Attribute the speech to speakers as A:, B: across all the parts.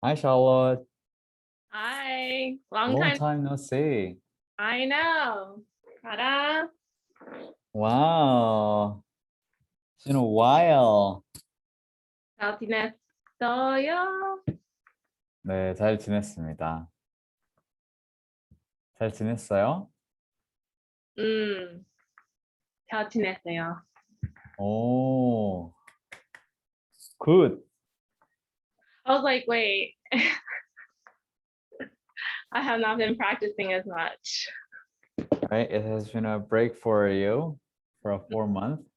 A: Hi, Charlotte.
B: Hi, long
A: Long
B: time.
A: time no see.
B: I know. Ta-da.
A: Wow. It's been a while.
B: 잘 지냈어요?
A: 네, 잘 지냈습니다. 잘 지냈어요?
B: 잘 지냈어요.
A: 오, good.
B: I was like, wait, I have not been practicing as much.
A: Right? It has been a break for you for a 4 month.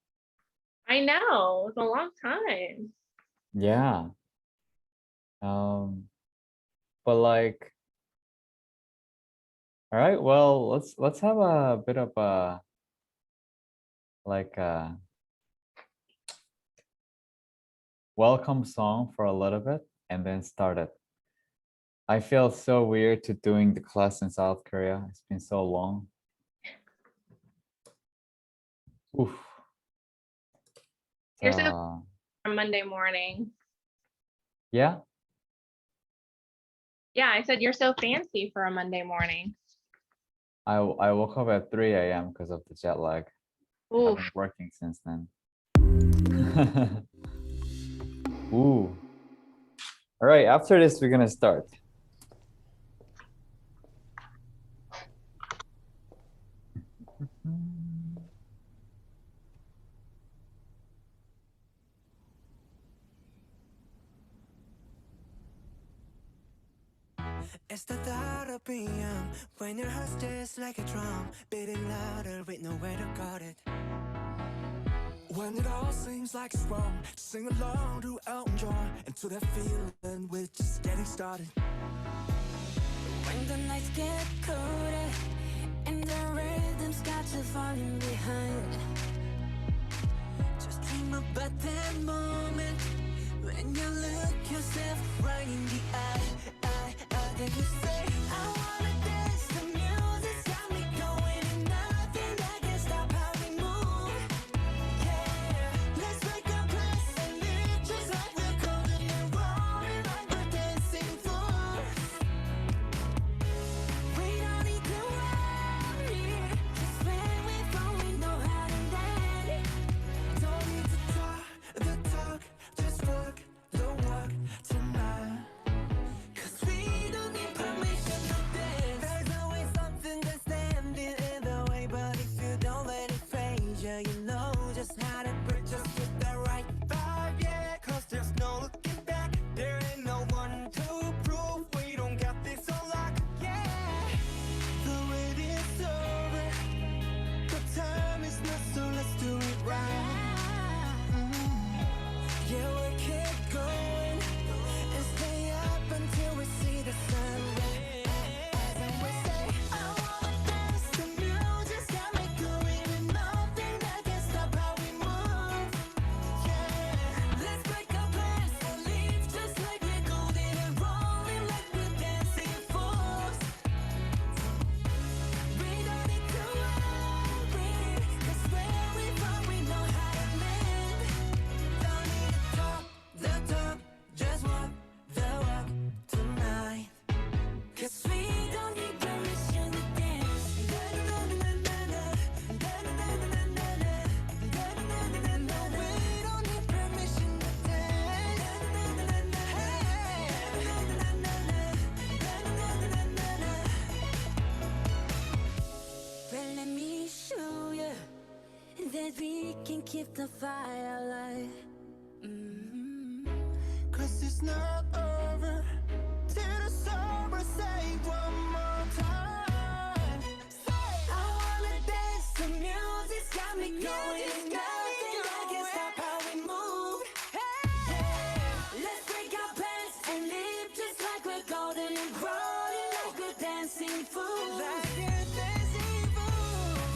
B: I know, it's a long time.
A: Yeah. But like, all right, well, let's have a bit of a like a welcome song for a little bit and then start it. I feel so weird to doing the class in South Korea. It's been so long. Oof.
B: You're so on Monday morning.
A: Yeah.
B: Yeah, I said you're so fancy for a Monday morning.
A: I woke up at 3 a.m. because of the jet lag. I've
B: Oof.
A: been working since then. Ooh. All right, after this, we're gonna start.
C: It's the thought of PM when your heart's just like a drum, beating louder with nowhere to guard it. When it all seems like it's wrong, sing along to Elton John and to that feeling we're just getting started.
D: When the nights get colder and the rhythm's got you falling behind,
C: Just dream about that moment when you look yourself right in the eye. Then you say,
D: I wanna dance, the music's got me going, and nothing that can stop how we move. Yeah, let's make a place and live just like we're golden and rolling like we're dancing fools. We don't need to worry, 'cause when we fall we know how to land.
C: don't need to talk the talk, just walk the walk tonight. 'Cause we don't need permission to dance. There's always something that's standing in the way, but if you don't let it phase you, you know just how to break, just with the right vibe, yeah. 'Cause there's no looking back, there ain't no one to prove we don't got this on lock, yeah. The wait is over, the time is not, so let's do it right. Yeah, we keep going and stay up until we see the sunrise. And we say,
D: I wanna dance, the music's got me going, and nothing that can stop how we move. Yeah, let's break our plans and leave just like we're golden and rolling like we're dancing fools. We don't need to worry, 'cause where we from we know how to land.
C: don't need to talk the talk, just walk the walk tonight.
D: 'Cause we don't need permission to dance.
C: We don't need permission to dance.
D: Well, let me show you that we can keep the fire alive.
C: 'Cause it's not over till the summer, say one more time.
D: I wanna dance, the music's got me going, nothing that can stop how we move. Yeah, let's break our plans and live just like we're golden and rolling like we're dancing fools.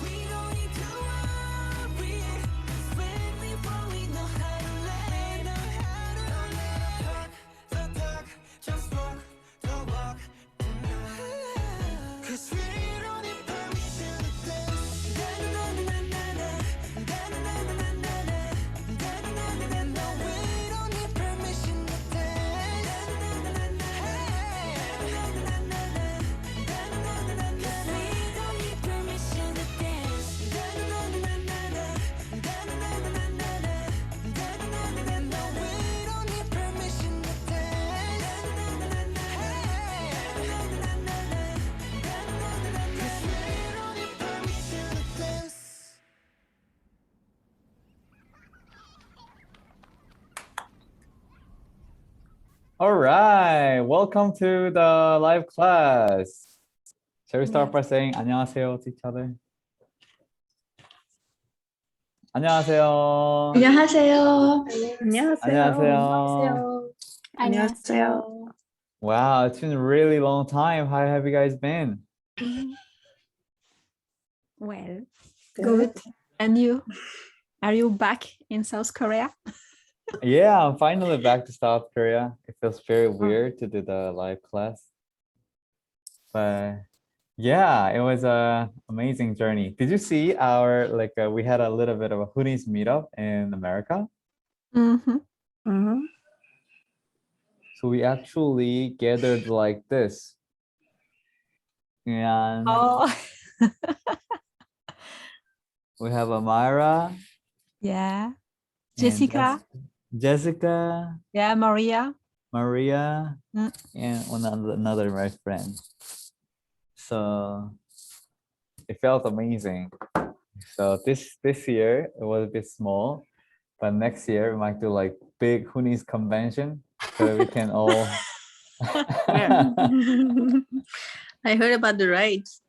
D: We don't need to worry, 'cause when we fall we know how to land.
C: The talk, just walk the walk tonight. 'Cause we don't need permission to dance. We don't need permission to dance.
A: All right, welcome to the live class. Shall we start by saying 안녕하세요 to each other? 안녕하세요.
E: 안녕하세요.
A: 안녕하세요.
B: 안녕하세요.
A: Wow, it's been a really long time. How have you guys been?
F: Well, good. And you? Are you back in South Korea?
A: Yeah, I'm finally back to South Korea. It feels very weird to do the live class. But yeah, it was a amazing journey. Did you see our we had a little bit of a Hoonies meetup in America?
F: Mm-hmm.
A: So we actually gathered like this. And
F: Oh,
A: we have Amira,
F: yeah.
A: and
F: Jessica.
A: Jessica,
F: Yeah, Maria.
A: Maria,
F: Mm.
A: and another my friend. So it felt amazing. So this year it was a bit small, but next year we might do like big Hoonies convention so that we can all.
E: I heard about the rides.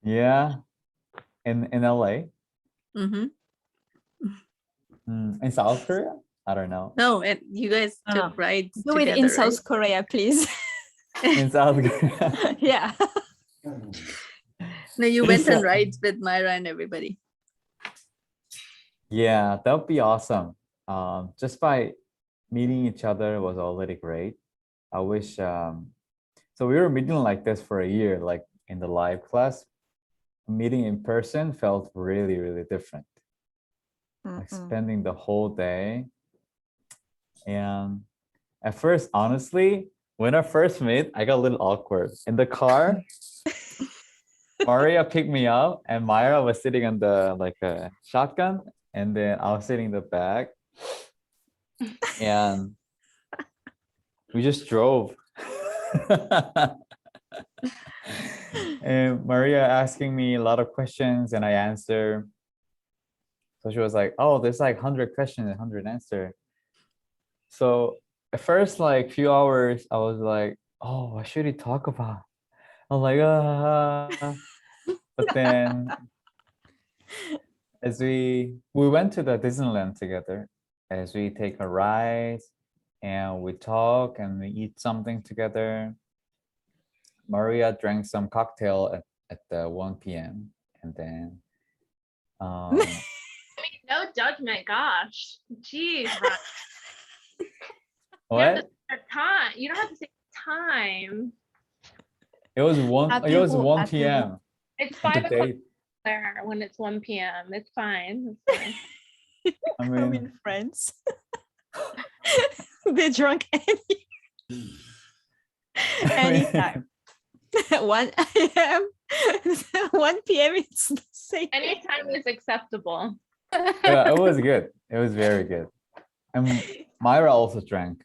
A: Yeah, in LA,
E: Mm-hmm.
A: in South Korea. I don't know.
E: No, and you guys
F: No,
E: took rides
F: Do it
E: together,
F: in
E: right?
F: South Korea, please.
A: In South Korea.
F: Yeah.
E: No, you went
A: Yes.
E: on rides with Myra and everybody.
A: Yeah, that would be awesome. Just by meeting each other was already great. I wish so we were meeting like this for a year, like in the live class. Meeting in person felt really, really different. Like spending the whole day. And at first, honestly, when I first met, I got a little awkward. In the car, Maria picked me up and Myra was sitting on the a shotgun, and then I was sitting in the back. And we just drove. And Maria asking me a lot of questions and I answer. So she was like, oh, there's like 100 questions and 100 answer. So at first, like few hours, I was like, oh, what should he talk about? I'm like, but then as we went to the Disneyland together, as we take a ride and we talk and we eat something together. Maria drank some cocktail at the 1 p.m. and then
B: I mean, no judgment. Gosh, jeez. Ryan. You have to
A: what?
B: say time. You don't have to say time.
A: It was 1 p.m.
B: It's
A: The
B: 5 o'clock
A: date.
B: there when it's 1 p.m. It's fine. It's fine.
A: I
F: I
A: mean,
F: mean, friends. They drunk anytime. 1 a.m. 1 p.m. It's the same.
B: Anytime is acceptable.
A: yeah, it was good. It was very good. And Myra also drank,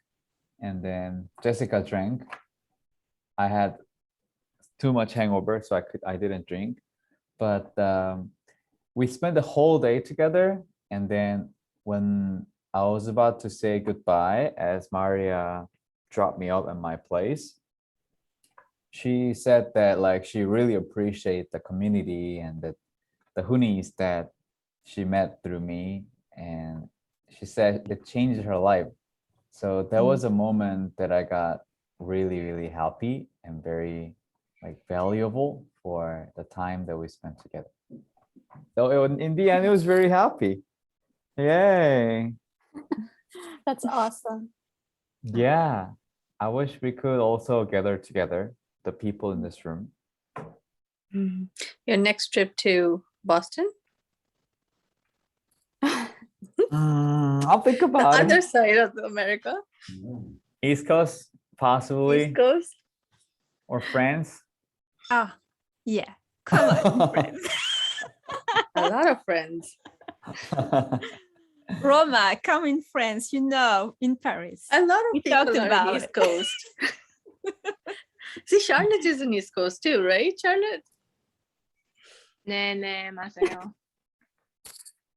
A: and then Jessica drank. I had too much hangover, so I didn't drink. But we spent the whole day together, and then when I was about to say goodbye, as Maria dropped me off at my place, she said that like she really appreciates the community and the Hoonies that she met through me, and she said it changed her life. So that was a moment that I got really, really happy and very like valuable for the time that we spent together. So in the end, it was very happy. Yay.
G: That's awesome.
A: Yeah. I wish we could also gather together, the people in this room.
E: Your next trip to Boston?
A: I'll think
E: The
A: about
E: other
A: it.
E: side of America?
A: East Coast, possibly,
E: East Coast?
A: or France.
F: Ah, yeah. Come on, friends.
E: A lot of friends.
F: Roma, come in France, in Paris.
E: A lot of
F: We
E: people
F: talked
E: are
F: about
E: on East
F: it.
E: Coast. See, Charlotte is on East Coast too, right, Charlotte?
B: 네, 맞아요.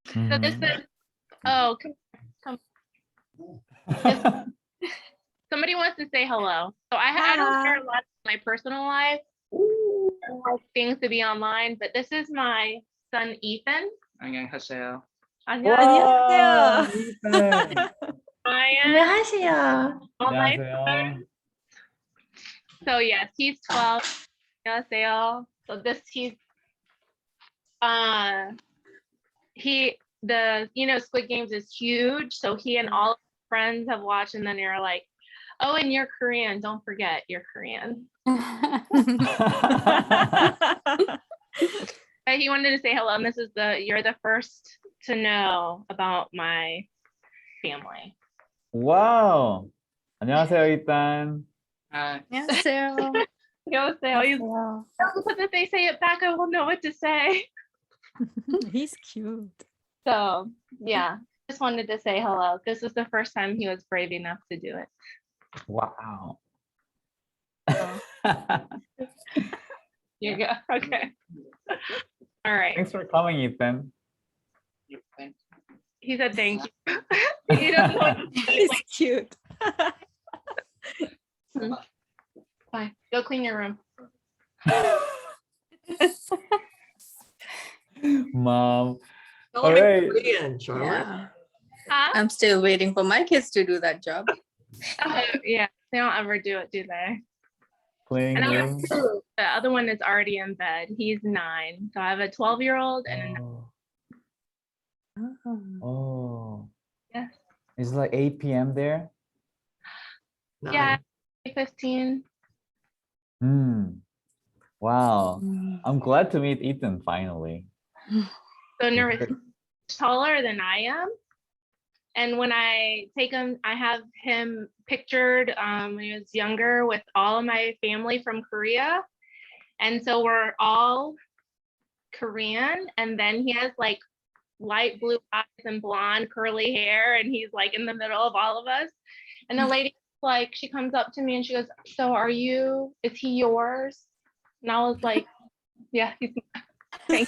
B: So this
A: Mhm.
B: is, oh, come. So Somebody wants to say hello. So I don't share a lot of my personal life. I like things to be online, but this is my son Ethan.
H: 안녕하세요.
A: Wow, Ethan.
B: Ryan.
G: 안녕하세요.
B: All my
A: 안녕하세요.
B: friends. So yes, he's 12. 안녕하세요. So Squid Games is huge. So he and all of his friends have watched, and then they're like, oh, and you're Korean. Don't forget you're Korean. But he wanted to say hello, and you're the first to know about my family.
A: Wow. 안녕하세요, Ethan.
E: 안녕하세요.
B: He'll say, but if they say it back, I will know what to say.
F: He's cute.
B: So yeah, just wanted to say hello. This was the first time he was brave enough to do it.
A: Wow.
B: You go. Okay. All right.
A: Thanks for coming, Ethan.
B: He said thank you. He doesn't know what to say.
F: He's cute.
B: Fine. Go clean your room.
A: Mom.
I: Tell
A: All
I: them in
A: right.
I: Korean, Charlotte.
E: Yeah.
B: Huh?
E: I'm still waiting for my kids to do that job.
B: Yeah, they don't ever do it, do they?
A: Playing
B: And
A: room.
B: the other one is already in bed. He's 9. So I have a 12-year-old and
A: Oh.
B: yes.
A: It's like 8 p.m. there.
B: Yeah, 15.
A: Wow. I'm glad to meet Ethan finally.
B: So nervous. He's taller than I am. And when I take him, I have him pictured when he was younger with all of my family from Korea. And so we're all Korean. And then he has like light blue eyes and blonde curly hair. And he's like in the middle of all of us. And the lady, like, she comes up to me and she goes, so is he yours? And I was like, yeah, he's mine.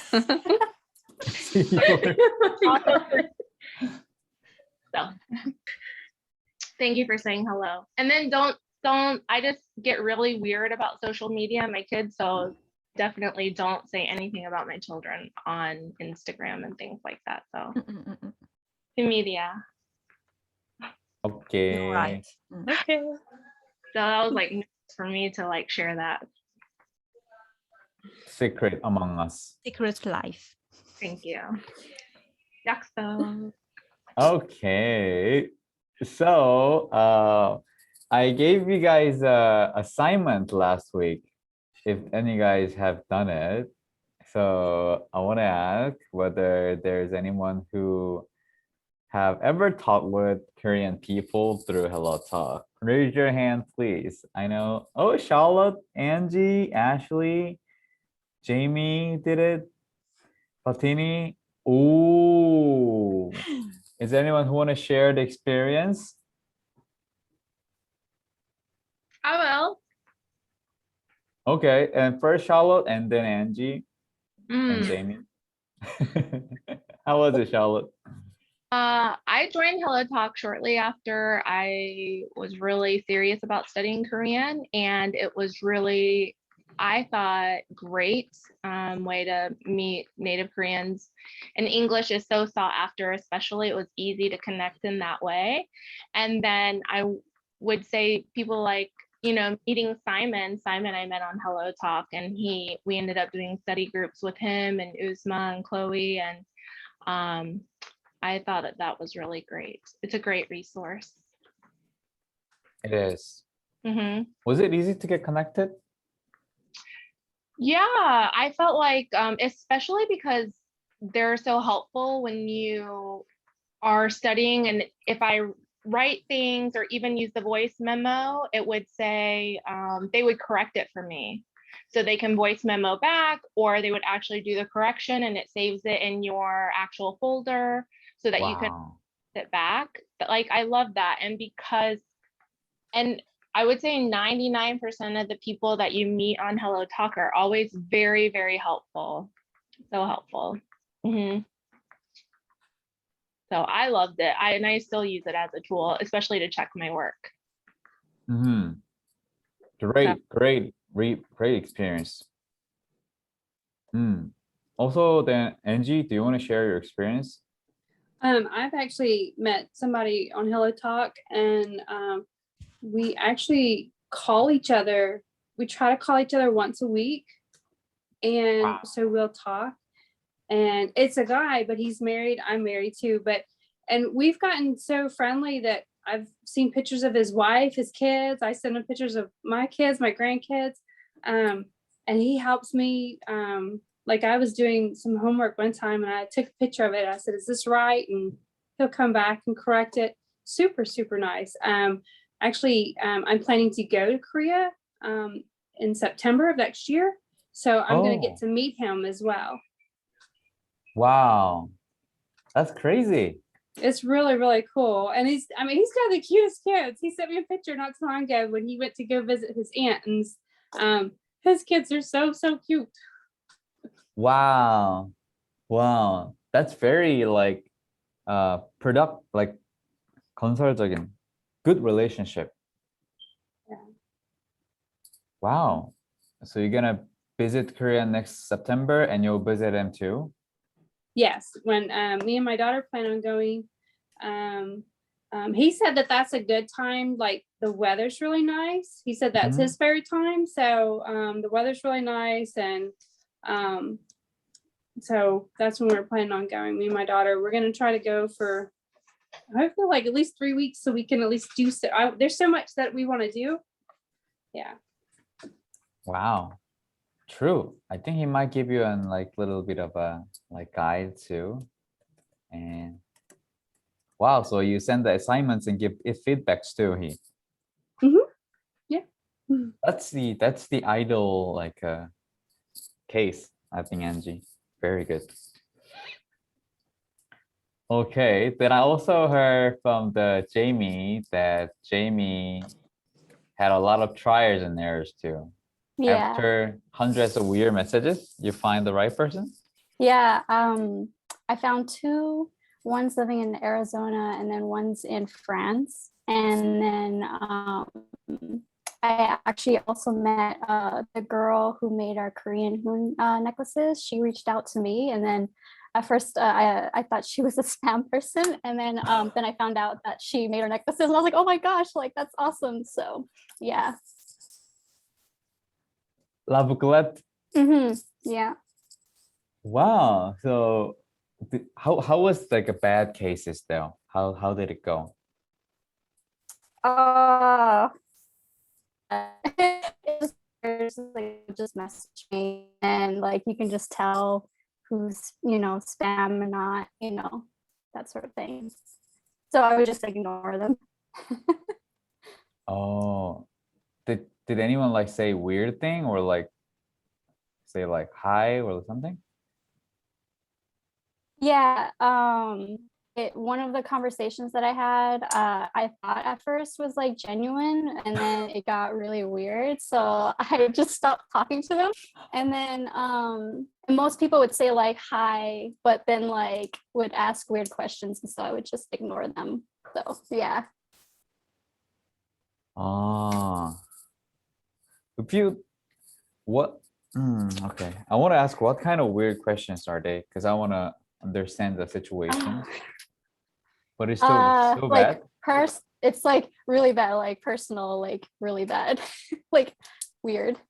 B: So thank you for saying hello. And then don't I just get really weird about social media and my kids, so definitely don't say anything about my children on Instagram and things like that. So the media.
A: Okay.
F: You're right.
B: Okay. So that was like for me to like share that.
A: Secret among us.
F: Secret life.
B: Thank you. 약속.
A: Okay. So I gave you guys a assignment last week, if any guys have done it. So I want to ask whether there's anyone who have ever talked with Korean people through Hello Talk. Raise your hand, please. I know. Oh, Charlotte, Angie, Ashley, Jamie did it. Patini. Ooh. Is there anyone who want to share the experience?
B: I will.
A: Okay, and first Charlotte and then Angie and
B: Mm.
A: Jamie. How was it, Charlotte?
B: I joined Hello Talk shortly after I was really serious about studying Korean, and it was really, I thought, great way to meet native Koreans. And English is so sought after, especially it was easy to connect in that way. And then I would say people like, meeting Simon I met on Hello Talk, and we ended up doing study groups with him and Uzma and Chloe, and I thought that was really great. It's a great resource.
A: It is.
B: Mm-hmm.
A: Was it easy to get connected?
B: Yeah, I felt like, especially because they're so helpful when you are studying, and if I write things or even use the voice memo, it would say, they would correct it for me. So they can voice memo back, or they would actually do the correction and it saves it in your actual folder so that you can it back. But like, I love that. And I would say 99% of the people that you meet on Hello Talk are always very, very helpful. So helpful. Mm-hmm. So I loved it. I still use it as a tool, especially to check my work.
A: Great experience. Also, then Angie, do you want to share your experience?
H: I've actually met somebody on Hello Talk, and we actually call each other. We try to call each other once a week, and
A: Wow.
H: so we'll talk. And it's a guy, but he's married. I'm married too, and we've gotten so friendly that I've seen pictures of his wife, his kids. I send him pictures of my kids, my grandkids, and he helps me. Like I was doing some homework one time and I took a picture of it. I said, "Is this right?" And he'll come back and correct it. Super, super nice. Actually, I'm planning to go to Korea in September of next year. So I'm going to get to meet him as well.
A: Wow, that's crazy.
H: It's really, really cool. And he's got the cutest kids. He sent me a picture not too long ago when he went to go visit his aunt, and his kids are so, so cute.
A: Wow. That's very like 건설적인 good relationship.
H: Yeah.
A: Wow. So you're gonna visit Korea next September and you'll visit him too?
H: Yes, when me and my daughter plan on going, he said that that's a good time. Like the weather's really nice. He said that's his favorite time. So the weather's really nice, and so that's when we're planning on going. Me and my daughter, we're gonna try to go for hopefully like at least 3 weeks, so we can at least do so. There's so much that we want to do. Yeah.
A: Wow. True. I think he might give you a like little bit of a like guide too. And wow, so you send the assignments and give it feedbacks too.
H: Yeah.
A: That's the ideal like case, I think, Angie. Very good. Okay, then I also heard from Jamie that Jamie had a lot of trials and errors too.
G: Yeah.
A: After hundreds of weird messages, you find the right person?
G: Yeah. I found two, one's living in Arizona and then one's in France. And then I actually also met the girl who made our KoreanHoon necklaces. She reached out to me, and then at first I thought she was a spam person, and then I found out that she made our necklaces, and I was like, oh my gosh, like that's awesome. So yeah.
A: La Bouclette.
G: Yeah.
A: Wow. So how was like a bad cases though? How did it go?
G: Just message me, and like you can just tell who's spam or not, that sort of thing. So I would just ignore them.
A: Oh, did anyone like say weird thing or like say like hi or something?
G: Yeah. One of the conversations that I had, I thought at first was like genuine, and then it got really weird. So I just stopped talking to them. And then most people would say like hi, but then like would ask weird questions, and so I would just ignore them. So yeah.
A: If you okay, I want to ask what kind of weird questions are they? Because I want to understand the situation. But it's still so
G: like
A: bad.
G: It's like really bad, like personal, like really bad, like weird.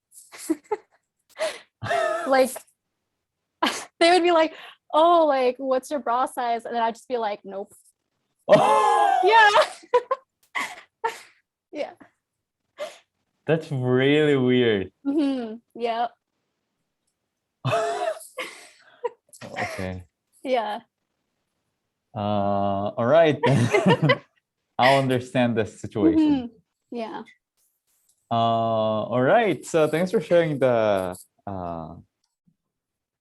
G: Like they would be like, oh, like what's your bra size? And then I'd just be like, nope. Yeah. Yeah.
A: That's really weird.
G: Yeah.
A: Okay.
G: Yeah.
A: All right. I'll understand the situation.
G: Yeah.
A: All right. So thanks for sharing the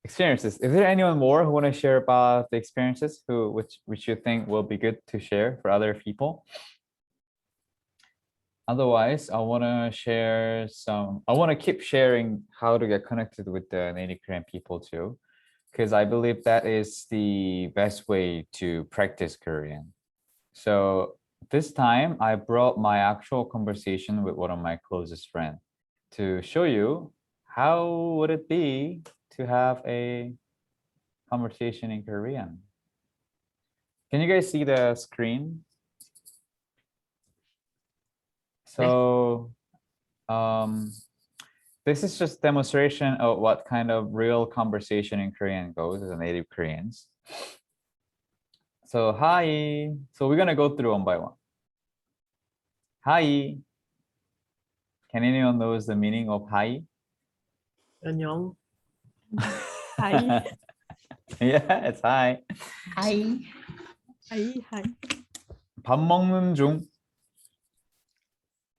A: experiences. Is there anyone more who want to share about the experiences which you think will be good to share for other people? Otherwise, I want to keep sharing how to get connected with the native Korean people too, because I believe that is the best way to practice Korean. So this time I brought my actual conversation with one of my closest friends to show you how would it be to have a conversation in Korean. Can you guys see the screen? So this is just demonstration of what kind of real conversation in Korean goes as a native Koreans. So hi. So we're gonna go through one by one. Hi. Can anyone knows the meaning of hi?
I: 안녕.
F: Hi.
A: Yeah, it's hi.
F: Hi. Hi. Hi.
A: 밥 먹는 중.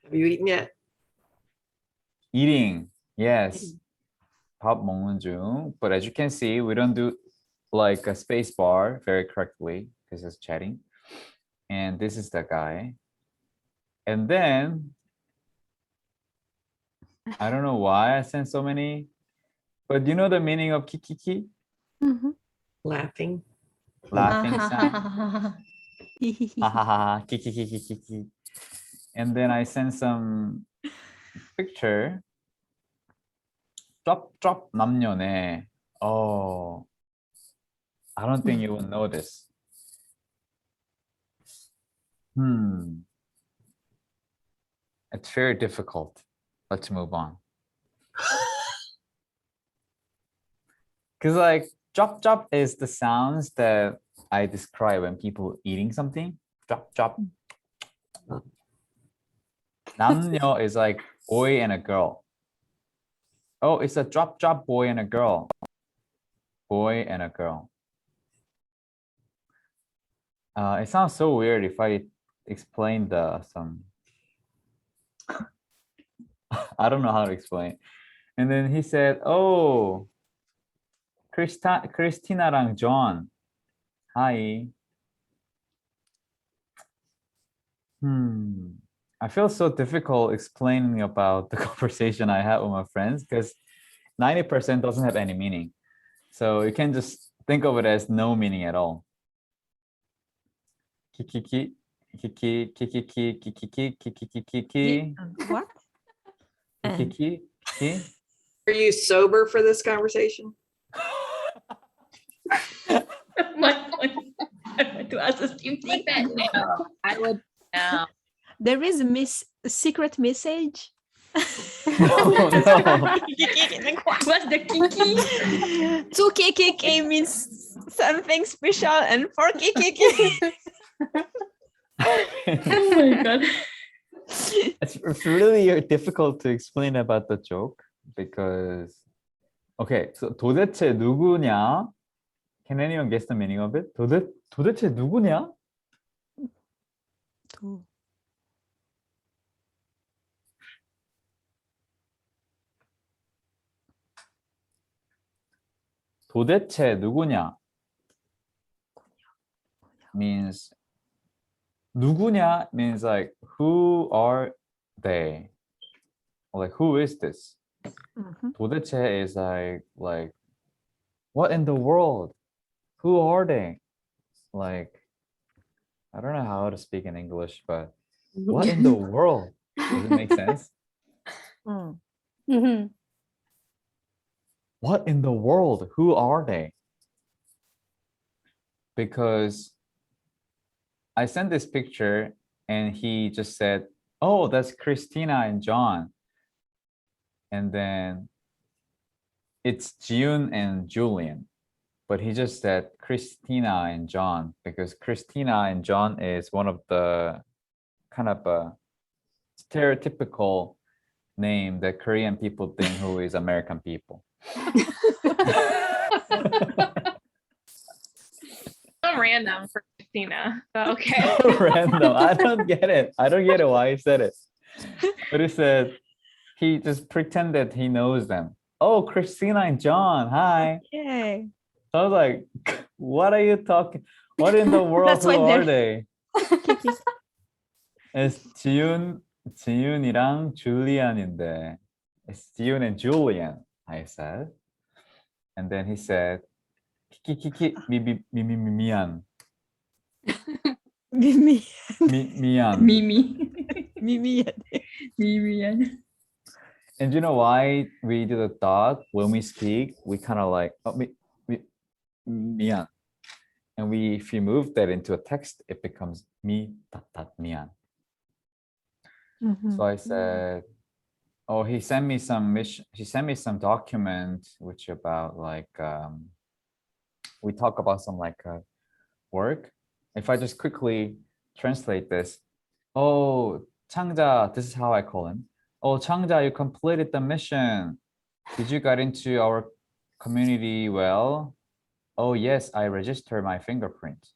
I: Have you eaten yet?
A: Eating. Yes. 밥 먹는 중. But as you can see, we don't do like a space bar very correctly because it's chatting. And this is the guy. And then I don't know why I sent so many, but do you know the meaning of kikiki?
I: Laughing.
A: Laughing sound. Ha ha ha, kiki. And then I sent some picture. 쩝쩝 남녀네. Oh, I don't think you will know this. It's very difficult. Let's move on. Because like chop is the sounds that I describe when people eating something. Chop. 남녀 is like boy and a girl. Oh, it's a chop boy and a girl. Boy and a girl. It sounds so weird if I explain some. I don't know how to explain. And then he said, "Oh, Christina랑 John. Hi." I feel so difficult explaining about the conversation I had with my friends because 90% doesn't have any meaning. So you can just think of it as no meaning at all. Kiki.
F: What?
A: Kiki.
I: Are you sober for this conversation?
F: To ask the same thing.
B: I would know.
F: There is a secret message.
A: No.
F: What's the kiki? 2 KKK means something special, and 4 KKK. Oh my god.
A: It's really difficult to explain about the joke because okay, so 도대체 누구냐? Can anyone guess the meaning of it? 도대체 누구냐? 도대체 누구냐 means 누구냐 means like who are they? Or like who is this? 도대체 is like what in the world? Who are they? Like I don't know how to speak in English, but what in the world? Does it make sense? What in the world? Who are they? Because I sent this picture and he just said, "Oh, that's Christina and John." And then it's June and Julian. But he just said Christina and John because Christina and John is one of the kind of a stereotypical name that Korean people think who is American people.
B: So random for Christina, but okay.
A: Random. I don't get it. I don't get it why he said it. But he said he just pretended he knows them. Oh, Christina and John. Hi.
F: Yay.
A: So I was like, what are you talking? What in the world?
F: That's
A: Who
F: why
A: are
F: they're-
A: they? It's 지윤이랑 줄리안인데. It's June and Julian, I said. And then he said, 키키키키 미안.
F: 미미.
A: 미안.
J: 미미.
F: 미미야.
J: 미미한.
A: And you know why we do the dot when we speak? We kind of like, oh, 미안. And if you move that into a text, it becomes 미안. So I said, oh, he sent me some document which about like we talk about some like work. If I just quickly translate this, oh, Changja, this is how I call him. Oh, Changja, you completed the mission. Did you get into our community well? Oh yes, I registered my fingerprint,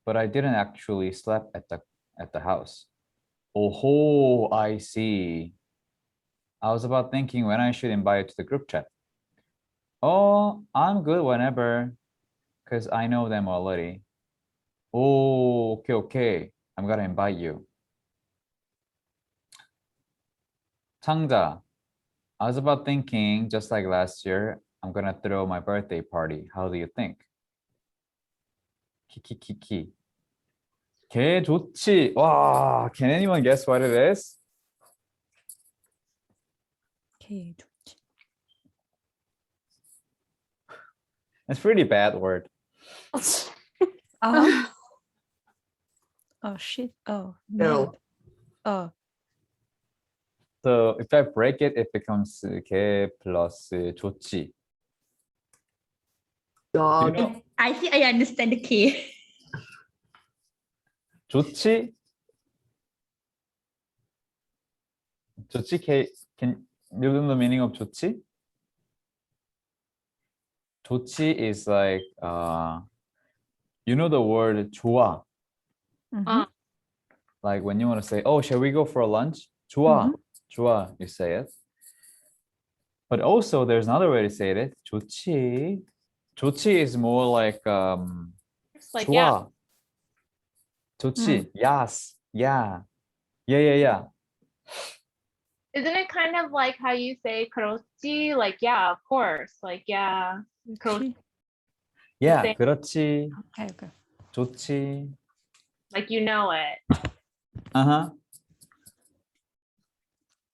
A: but I didn't actually sleep at the house. Oh, I see. I was about thinking when I should invite you to the group chat. Oh, I'm good whenever, because I know them already. Oh, okay. I'm gonna invite you. Changja, I was about thinking, just like last year, I'm gonna throw my birthday party. How do you think? 키키키키. 개 좋지. 와, can anyone guess what it is?
F: 개 좋지.
A: It's a pretty bad word.
F: 아. Oh shit. Oh.
I: No.
F: Oh.
A: So if I break it, it becomes 개 plus 좋지.
I: Dog.
A: You know,
J: I think I understand the K.
A: 좋지? 좋지? Can you know the meaning of 좋지? 좋지 is like you know the word 좋아. Like when you want to say, oh, shall we go for a lunch? 좋아. 좋아, you say it. But also there's another way to say it. 좋지. 좋지 is more like
B: It's like,
A: 좋아.
B: yeah,
A: 좋지. Yes. Yeah. Yeah.
B: isn't it kind of like how you say 그렇지? Like, yeah, of course. Like, yeah, 그렇지.
A: Yeah,
B: Same.
A: 그렇지.
F: Okay.
A: 좋지.
B: Like, you know it.
A: Uh-huh.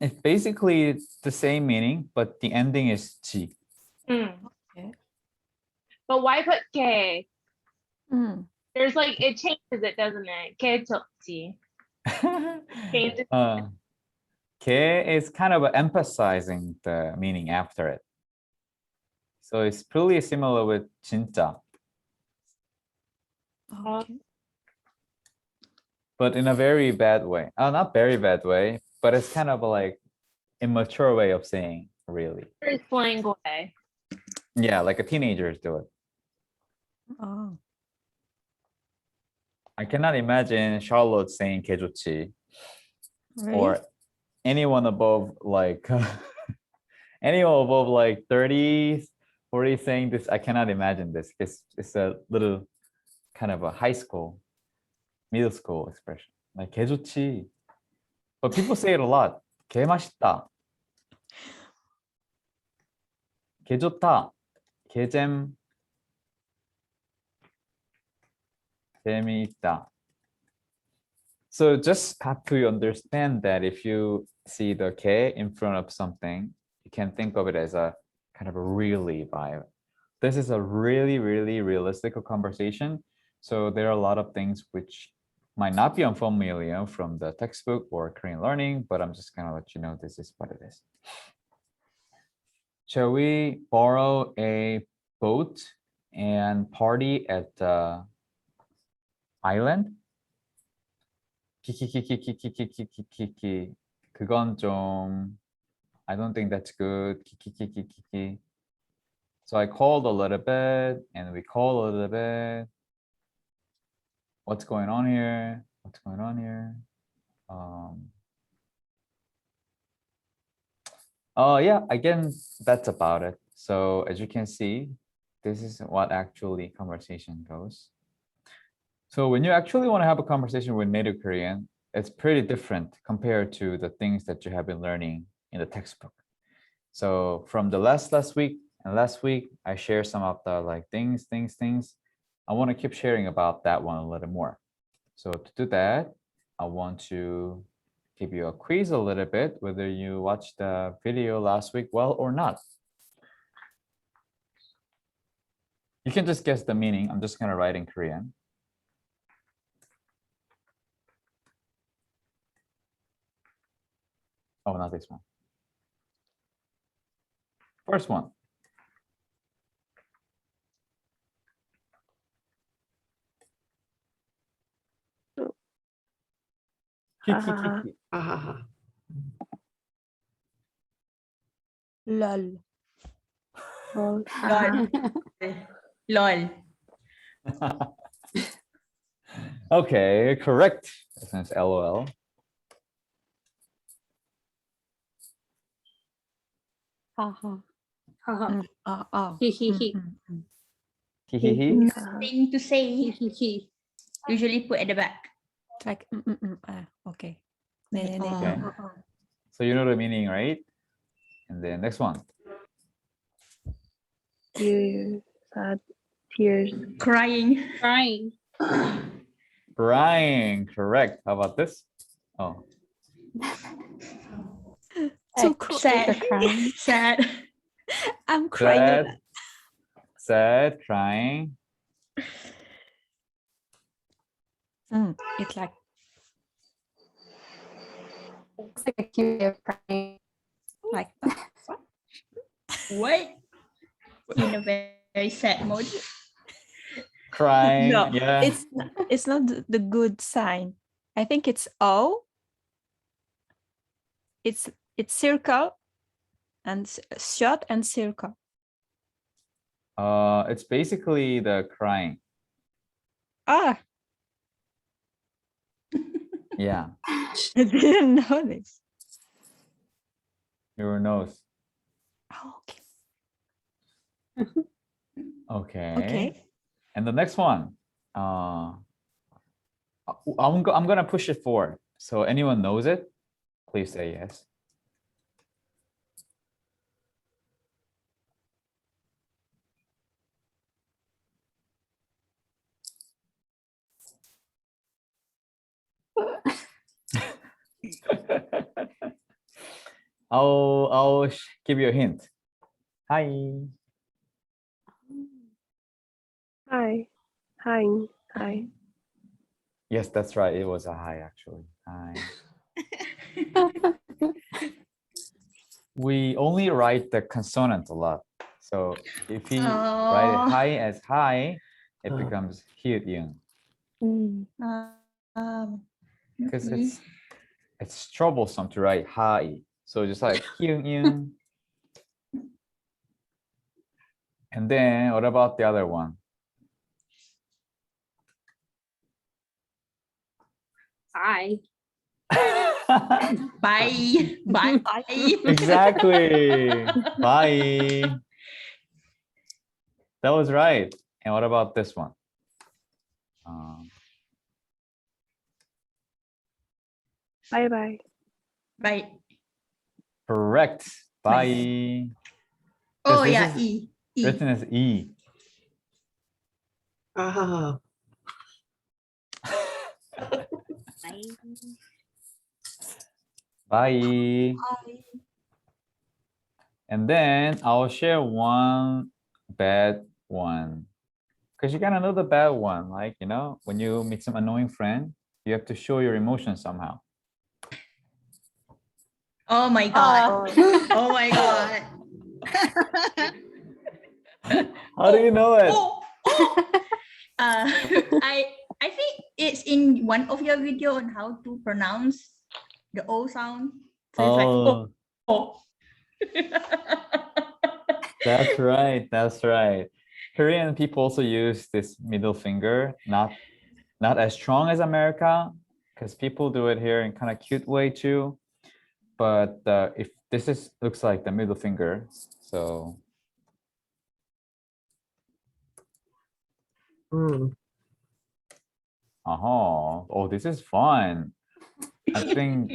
A: It's basically the same meaning, but the ending is 지.
F: Okay.
B: But why put K?
F: Mm.
B: There's like, it changes it, doesn't it? K to T. Changes.
A: 개 is kind of emphasizing the meaning after it. So it's pretty similar with 진짜,
F: Okay.
A: but in a very bad way. Not very bad way, but it's kind of like immature way of saying really.
B: Very slang way.
A: Yeah, like a teenagers do it.
F: Oh.
A: I cannot imagine Charlotte saying 개 좋지
F: Really?
A: or anyone above like 30, 40 saying this. I cannot imagine this. It's a little kind of a high school, middle school expression. Like 개 좋지. But people say it a lot. 개 맛있다. 개 좋다. 개잼. 재미있다. So just have to understand that if you see the 개 in front of something, you can think of it as a kind of a really vibe. This is a really, really realistic conversation. So there are a lot of things which might not be unfamiliar from the textbook or Korean learning, but I'm just gonna let you know this is what it is. Shall we borrow a boat and party at the island? 키키키키키키키키키키. 그건 좀 I don't think that's good. 키키키키키키. So I called a little bit and we called a little bit. What's going on here? What's going on here? Oh yeah, again, that's about it. So as you can see, this is what actually conversation goes. So when you actually want to have a conversation with native Korean, it's pretty different compared to the things that you have been learning in the textbook. So from the last week and last week, I shared some of the like things. I want to keep sharing about that one a little more. So to do that, I want to give you a quiz a little bit, whether you watched the video last week well or not. You can just guess the meaning. I'm just gonna write in Korean. Oh, not this one. First one. Kiki.
I: Ah,
F: Lol.
J: Lol. Lol.
A: Okay, correct. Since LOL.
H: Haha.
F: Oh.
H: He.
A: Hihihi.
J: Thing to say.
H: He.
J: Usually put at the back.
F: It's like okay.
A: Okay. So you know the meaning, right? And then next one.
K: Tears, sad tears.
J: Crying.
H: Crying.
A: Crying, correct. How about this? Oh,
F: So cool.
J: Sad.
K: Crying.
J: Sad.
F: I'm crying.
A: sad, crying.
F: It's like
G: Looks like a cute way of crying.
F: like
J: What? In a very sad mode.
A: Crying.
F: no.
A: Yeah.
F: It's not the good sign. I think it's O. It's circle and short and circle.
A: It's basically the crying.
F: Ah,
A: Yeah.
F: I didn't know this.
A: Your nose.
F: Oh, okay.
A: Okay.
F: Okay.
A: And the next one. I'm gonna push it forward. So anyone knows it, please say yes. I'll give you a hint. Hi.
K: Hi. Hi. Hi.
A: Yes, that's right. It was a hi actually. Hi. We only write the consonant a lot. So if we write it
J: Oh.
A: hi as hi, it becomes hyun because
J: Okay.
A: it's troublesome to write hi. So just like hyun. And then what about the other one?
H: I.
J: Bye. Bye.
A: Exactly. Bye. That was right. And what about this one?
K: Bye bye.
J: Bye.
A: Correct. Bye.
J: Oh
A: this
J: yeah,
A: is
J: E. E.
A: Written as E.
I: ah.
A: Bye. And then I'll share one bad one. Because you gotta know the bad one. Like, you know, when you meet some annoying friend, you have to show your emotions somehow.
J: Oh my god. Oh my god.
A: How do you know it?
J: Oh, oh. I think it's in one of your video on how to pronounce the O sound. So it's like
A: Oh,
J: oh.
A: that's right. That's right. Korean people also use this middle finger, not as strong as America, because people do it here in kind of cute way too. But if this looks like the middle finger, so oh, this is fun. I think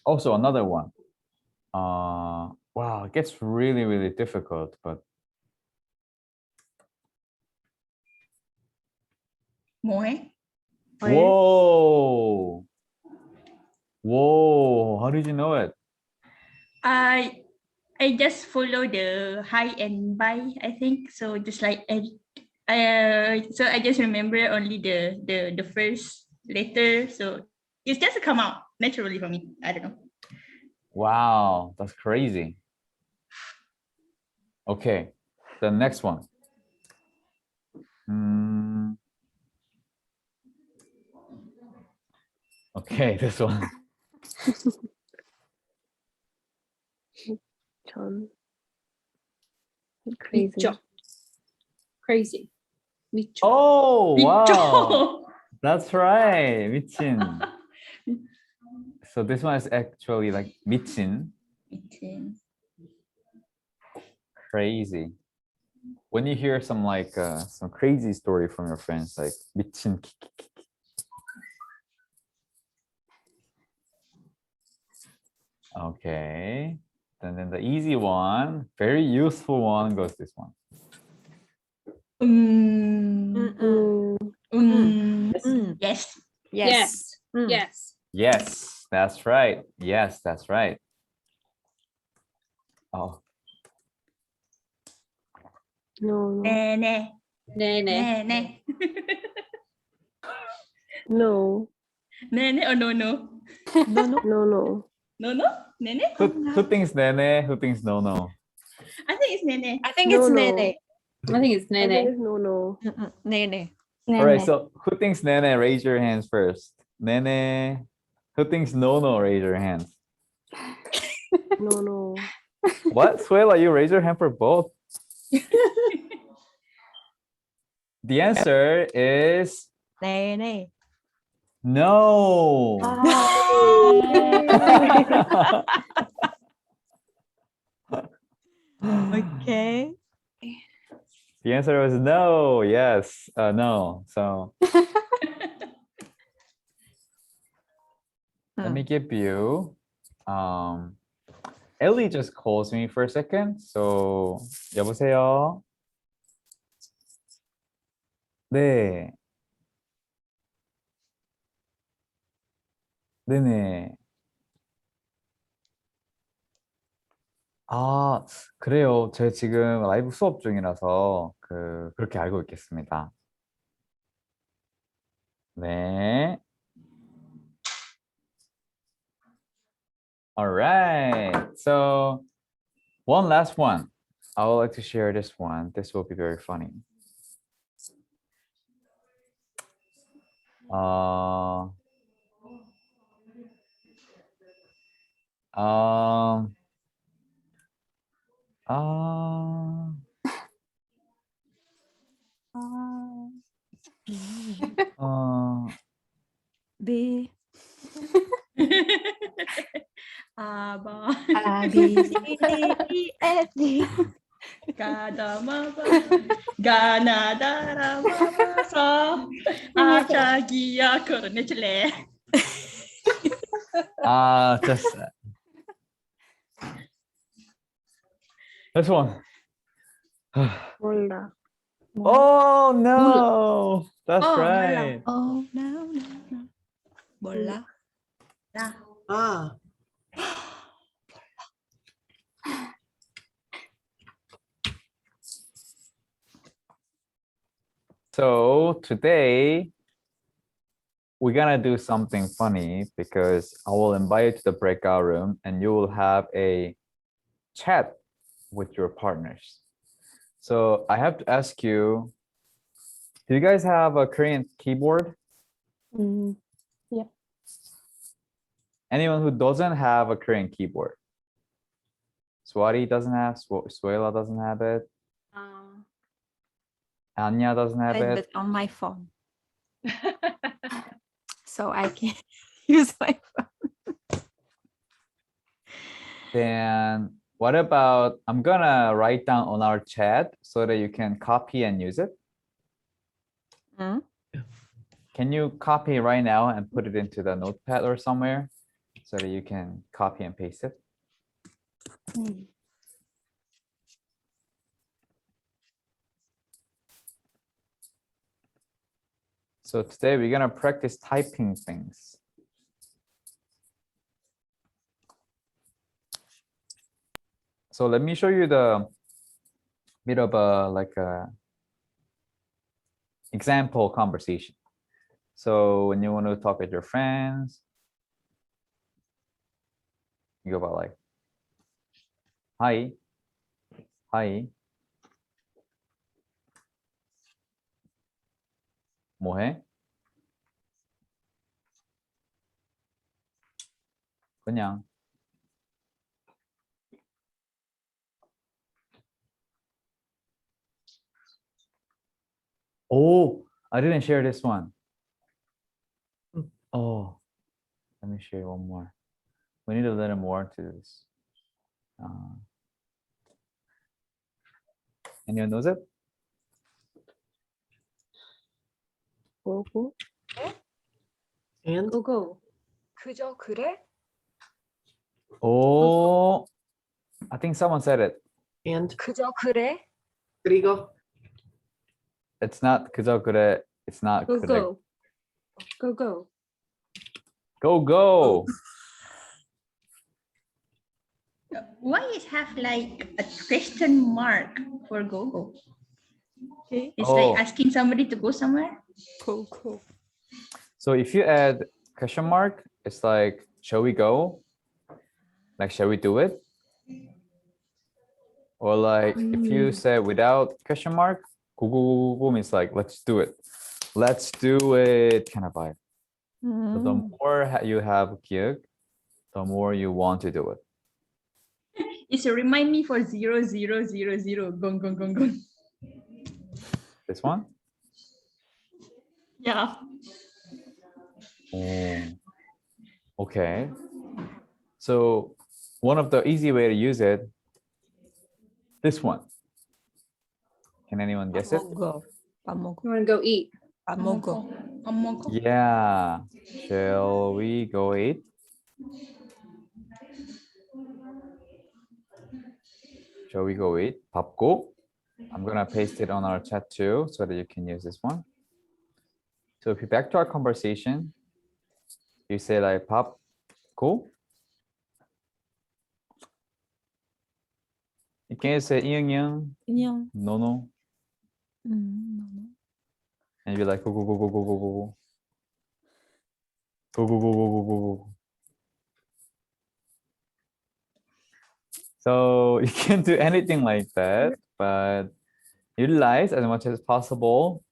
A: also another one. Wow, it gets really difficult, but
J: Moe.
A: Whoa. Whoa. How did you know it?
J: I just follow the hi and bye, I think. So just like so I just remember only the first letter. So it's just come out naturally for me. I don't know.
A: Wow, that's crazy. Okay, the next one. Okay, this one.
K: John. Crazy.
H: 미쳐. Crazy. 미쳐.
A: Oh, wow.
J: Micho.
A: That's right. 미친. So this one is actually like 미친. Crazy. When you hear some like some crazy story from your friends, like 미친. Okay. And then the easy one, very useful one goes this one.
J: Yes.
H: Yes. Yes.
A: Yes, that's right. Yes, that's right. Oh,
K: No.
J: Nene.
H: Nene.
J: Nene.
K: No.
J: Nene or no no?
F: No, no.
K: No, no.
J: No no? Nene?
A: who thinks nene? Who thinks no no?
J: I think it's Nene.
F: I think
K: No,
F: it's
K: no.
F: Nene.
H: I think it's
K: I think
H: Nene.
K: it's no, no.
F: Nene.
A: All right, so who thinks nene? Raise your hands first. Nene. Who thinks no no? Raise your hands.
K: No, no.
A: What? Suela, you raise your hand for both. The answer is
F: Nene.
A: no.
F: Okay.
A: The answer was no. Yes, no. So let me give you. Ellie just calls me for a second. So 여보세요. 네. 네네. 아, 그래요. 제가 지금 라이브 수업 중이라서 그렇게 알고 있겠습니다. 네. All right. So one last one. I would like to share this one. This will be very funny.
F: B.
J: Aba.
F: A, B, C, D, E, F, G.
J: Kadamaba. Ganadarabasa. Achagia Kornechele.
A: Just this one.
K: 몰라.
A: Oh no, that's
J: Oh,
A: right.
F: Oh, no, no, no. 몰라.
I: Ah,
A: So today we're gonna do something funny because I will invite you to the breakout room and you will have a chat with your partners. So I have to ask you, do you guys have a Korean keyboard?
G: Yeah.
A: Anyone who doesn't have a Korean keyboard? Swati doesn't have, Suela doesn't have it, Anya doesn't have
F: I have
A: it.
F: it on my phone. So I can use my phone.
A: Then what about, I'm gonna write down on our chat so that you can copy and use it. Can you copy right now and put it into the notepad or somewhere so that you can copy and paste it? So today we're gonna practice typing things. So let me show you the bit of a example conversation. So when you want to talk with your friends, you go about like, hi, hi, 뭐해? 그냥. Oh, I didn't share this one. Oh, let me share one more. We need a little more to this. Anyone knows it?
K: Go.
I: And
K: Go.
L: 그저 그래?
A: Oh, I think someone said it.
I: and
L: 그저 그래?
I: 그리고
A: It's not 그저 그래. It's not
H: Go,
A: 그래.
H: go. Go, go.
A: Go, go.
J: Why is have like a question mark for go?
F: Okay.
J: It's
A: Oh.
J: like asking somebody to go somewhere.
F: Cool, cool.
A: So if you add question mark, it's like, shall we go? Like, shall we do it? Or like, if you say without question mark, go, go, go, go, means like, let's do it. Let's do it kind of vibe. So the more you have 기억, the more you want to do it.
J: It's a remind me for 0000 gong gong gong gong.
A: This one?
J: Yeah.
A: Oh, okay. So one of the easy way to use it, this one. Can anyone guess it?
F: 먹어. 밥 먹어.
H: You want to go eat?
F: 밥 먹어.
A: Yeah. Shall we go eat? Shall we go eat? 밥고. I'm gonna paste it on our chat too, so that you can use this one. So if you back to our conversation, you say like 밥고. You can say 이응
F: 그냥.
A: no.
F: No.
A: And you'll be like go go go go go go go go go go go go go go. So you can do anything like that, but utilize as much as possible.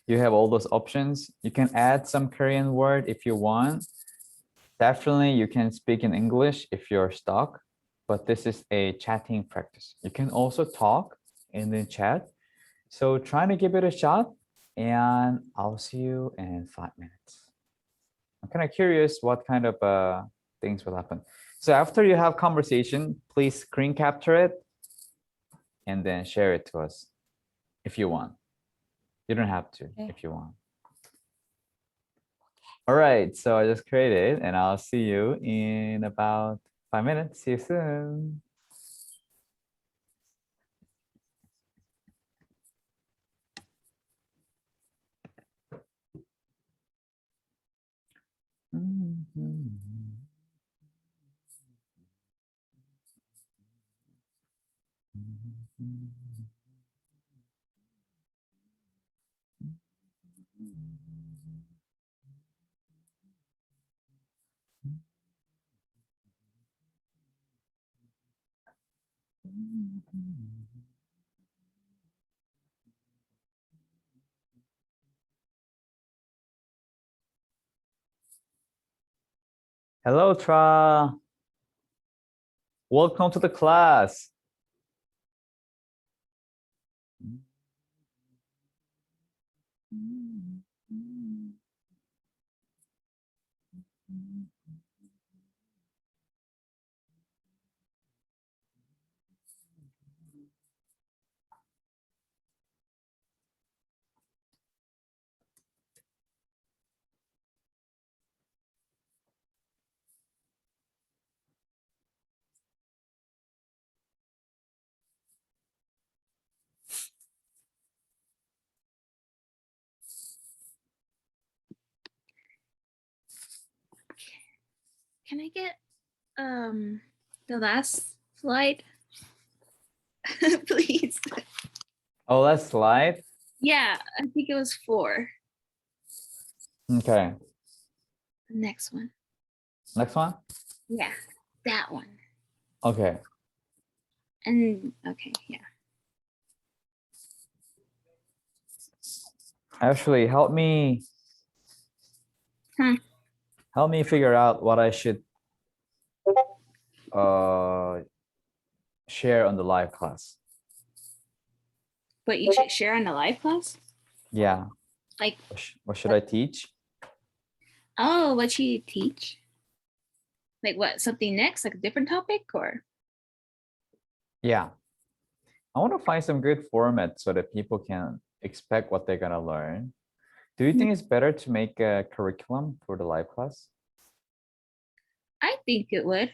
A: You have all those options. You can add some Korean word if you want. Definitely you can speak in English if you're stuck, but this is a chatting practice. You can also talk in the chat. So try to give it a shot, and I'll see you in 5 minutes. I'm kind of curious what kind of things will happen. So after you have conversation, please screen capture it and then share it to us if you want. You don't have to if you want. All right, so I just created and I'll see you in about 5 minutes. See you soon. Hello, Tra. Welcome to the class.
M: can I get the last slide? Please.
A: Oh, let's slide.
M: Yeah, I think it was 4.
A: Okay.
M: The next one.
A: Next one.
M: Yeah, that one.
A: Okay.
M: And okay, yeah.
A: Actually, help me figure out what I should share on the live class.
M: What you should share on the live class?
A: Yeah.
M: Like,
A: what should I teach?
M: oh, what should you teach? Like what, something next, like a different topic or?
A: Yeah. I want to find some good format so that people can expect what they're gonna learn. Do you think it's better to make a curriculum for the live class?
M: I think it would.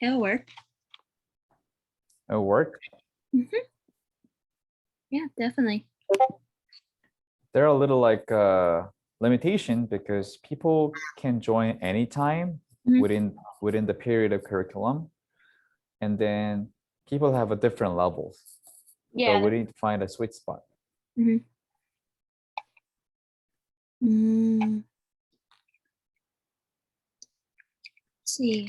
M: It'll work.
A: It'll work?
M: Yeah, definitely.
A: There are a little like limitation because people can join anytime within the period of curriculum, and then people have a different levels.
M: Yeah.
A: So we need to find a sweet spot.
M: Let's see.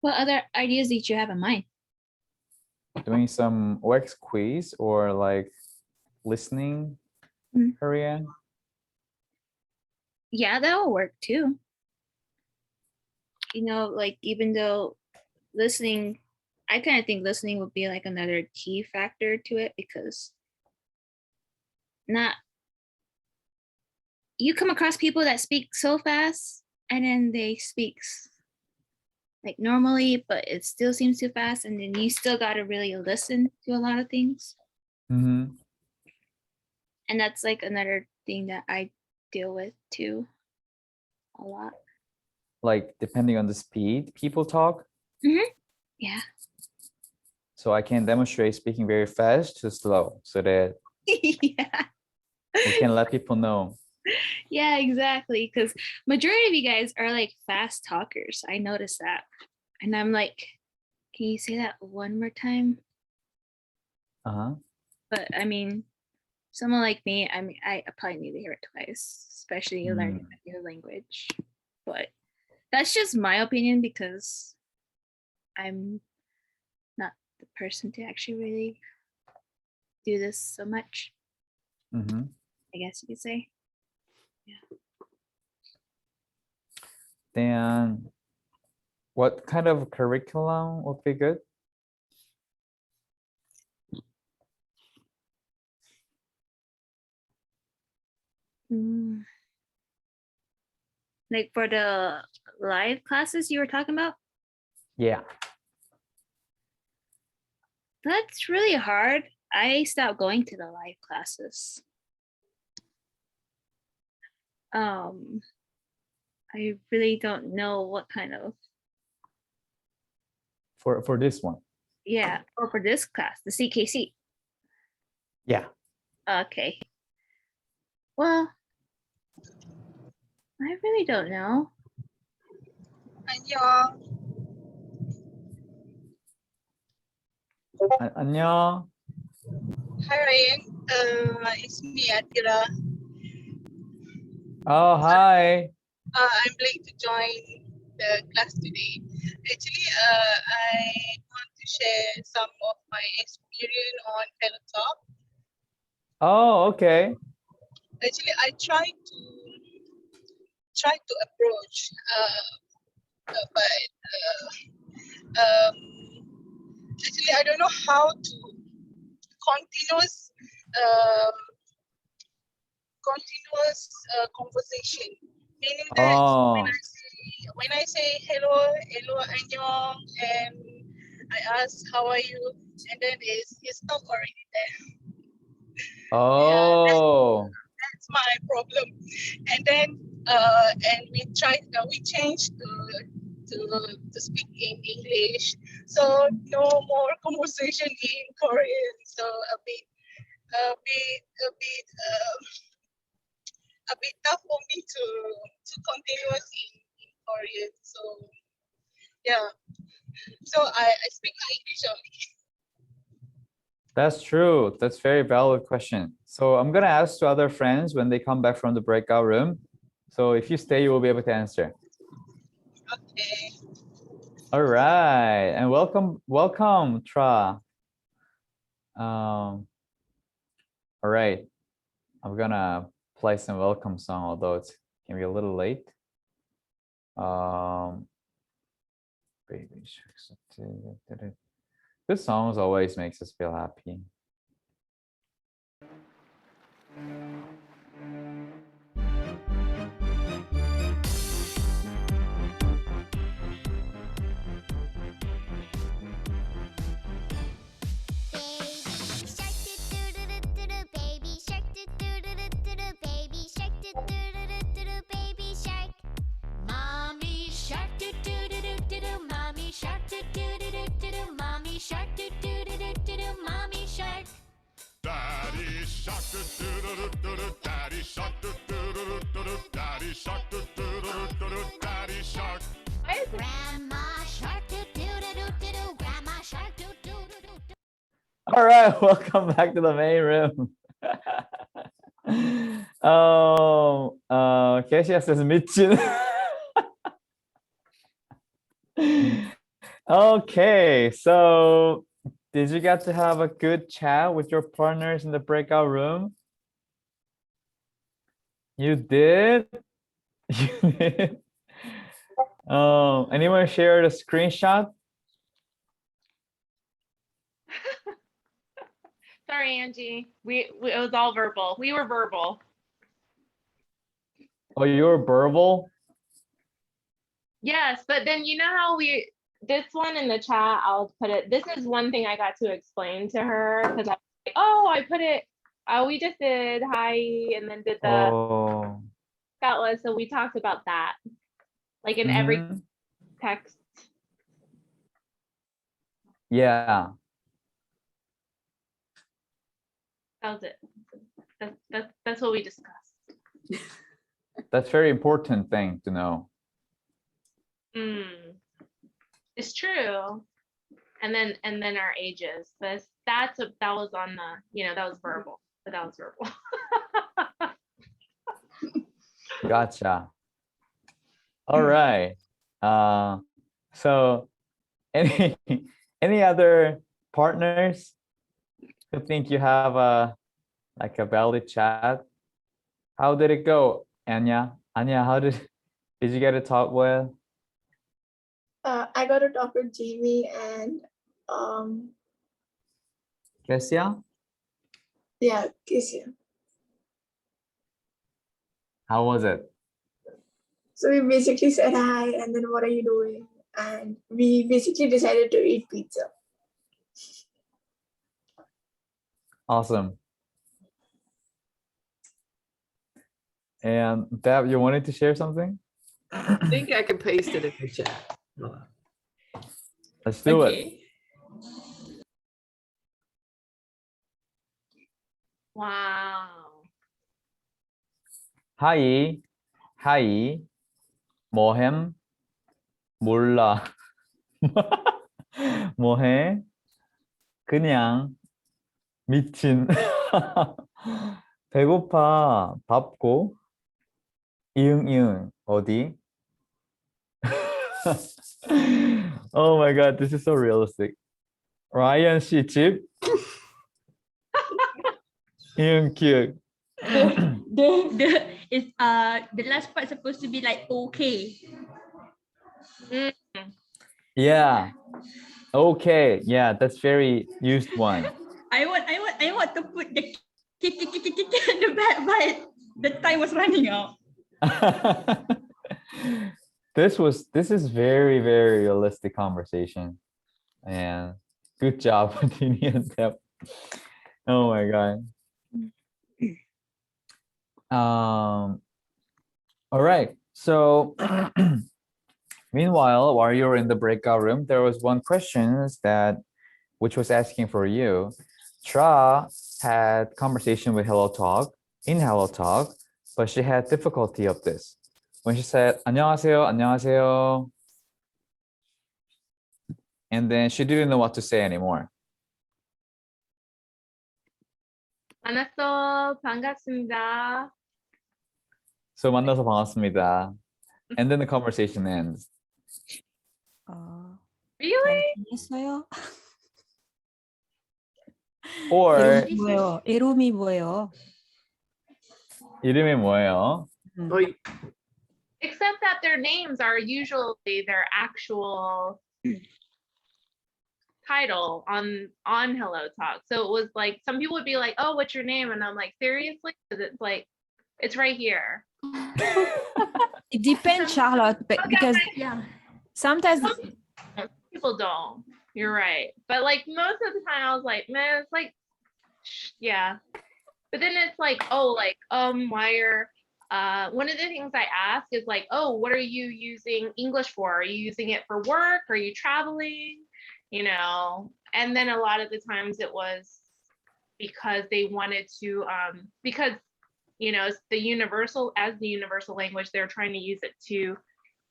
M: What other ideas did you have in mind?
A: Doing some OX quiz or like listening Korean.
M: Yeah, that'll work too. You know, like even though listening, I kind of think listening would be like another key factor to it because you come across people that speak so fast and then they speak like normally, but it still seems too fast. And then you still got to really listen to a lot of things.
A: Mm-hmm.
M: And that's like another thing that I deal with too a lot.
A: Like depending on the speed people talk.
M: Yeah.
A: So I can demonstrate speaking very fast to slow so that
M: yeah.
A: we can let people know.
M: Yeah, exactly. Because majority of you guys are like fast talkers. I noticed that. And I'm like, can you say that one more time? But I mean, someone like me, I mean, I probably need to hear it twice, especially learning a new language. But that's just my opinion because I'm not the person to actually really do this so much. I guess you could say. Yeah.
A: Then what kind of curriculum would be good?
M: Like for the live classes you were talking about?
A: Yeah.
M: That's really hard. I stopped going to the live classes. I really don't know what kind of.
A: For this one.
M: Yeah, or for this class, the CKC.
A: Yeah.
M: Okay. Well, I really don't know.
N: 안녕.
A: 안녕.
N: Hi Ryan, it's me Atira.
A: Oh, hi.
N: I'm late to join the class today. Actually, I want to share some of my experience on Hello Talk.
A: Oh, okay.
N: Actually, I try to approach, but actually I don't know how to continuous conversation. Meaning that when I say hello, annyeong, and I ask how are you, and then it's stop already there.
A: Oh.
N: That's my problem. And then we changed to to speak in English. So no more conversation in Korean. So a bit a bit a bit tough for me to continue in Korean. So yeah. So I speak English only.
A: That's true. That's very valid question. So I'm gonna ask to other friends when they come back from the breakout room. So if you stay, you will be able to answer.
N: Okay.
A: All right, and welcome, Tra. All right, I'm gonna play some welcome song, although it can be a little late. Baby Shark. This song always makes us feel happy.
D: Mommy shark do do do do do do. Mommy shark do do do do do do. Mommy shark do do do do do do. Mommy shark.
C: Daddy shark do do do do do do. Daddy shark do do do do do do. Daddy shark do do do do do do. Daddy shark.
D: Grandma shark do do do do do do. Grandma shark do do do do do.
A: All right, welcome back to the main room. Kesia says Michin. Okay, so did you get to have a good chat with your partners in the breakout room? You did? You did? Anyone share the screenshot?
B: Sorry, Angie. It was all verbal. We were verbal.
A: Oh, you were verbal?
B: Yes, but then you know how this one in the chat, I'll put it. This is one thing I got to explain to her because I was like, oh, I put it. We just did hi and then did the
A: Oh.
B: that was so we talked about that, like in every text.
A: Yeah.
B: That was it. That's what we discussed.
A: That's very important thing to know.
B: It's true. And then our ages. That was on the, that was verbal, but that was verbal.
A: Gotcha. All right. So any other partners who think you have a valid chat? How did it go, Anya? Anya, how did you get to talk with?
O: I got to talk with Jamie and
A: Kesia?
O: yeah, Kesia.
A: How was it?
O: So we basically said hi and then what are you doing? And we basically decided to eat pizza.
A: Awesome. And Deb, you wanted to share something?
I: I think I can paste it in the chat.
A: Let's do it.
B: Wow.
A: 하이, 하이, 뭐햄? 몰라. 뭐해? 그냥 미친. 배고파. 밥고. 이응 어디? Oh my god, this is so realistic. Ryan 씨 집. 이응 기억.
J: The last part supposed to be like okay.
A: Yeah. Okay. Yeah, that's very used one.
J: I want to put the in the back, but the time was running out.
A: This is very, very realistic conversation. And good job, Tini and Deb. Oh my god. All right. So Meanwhile, while you were in the breakout room, there was one question which was asking for you. Tra had conversation with Hello Talk in Hello Talk, but she had difficulty of this. When she said 안녕하세요, 안녕하세요, and then she didn't know what to say anymore.
B: 만났어. 반갑습니다.
A: So 만나서 반갑습니다. And then the conversation ends.
B: Really?
F: 했어요?
A: Or
F: 이름이 뭐예요?
A: 이름이 뭐예요?
B: Except that their names are usually their actual title on Hello Talk. So it was like some people would be like, "Oh, what's your name?" And I'm like, "Seriously?" Because it's like it's right here.
F: It depends, Charlotte, because sometimes
B: People don't. You're right. But like most of the time I was like, man, it's like yeah. But then it's like, oh, like why are one of the things I ask is like, oh, what are you using English for? Are you using it for work? Are you traveling? You know, and then a lot of the times it was because they wanted to because you know, it's the universal language, they're trying to use it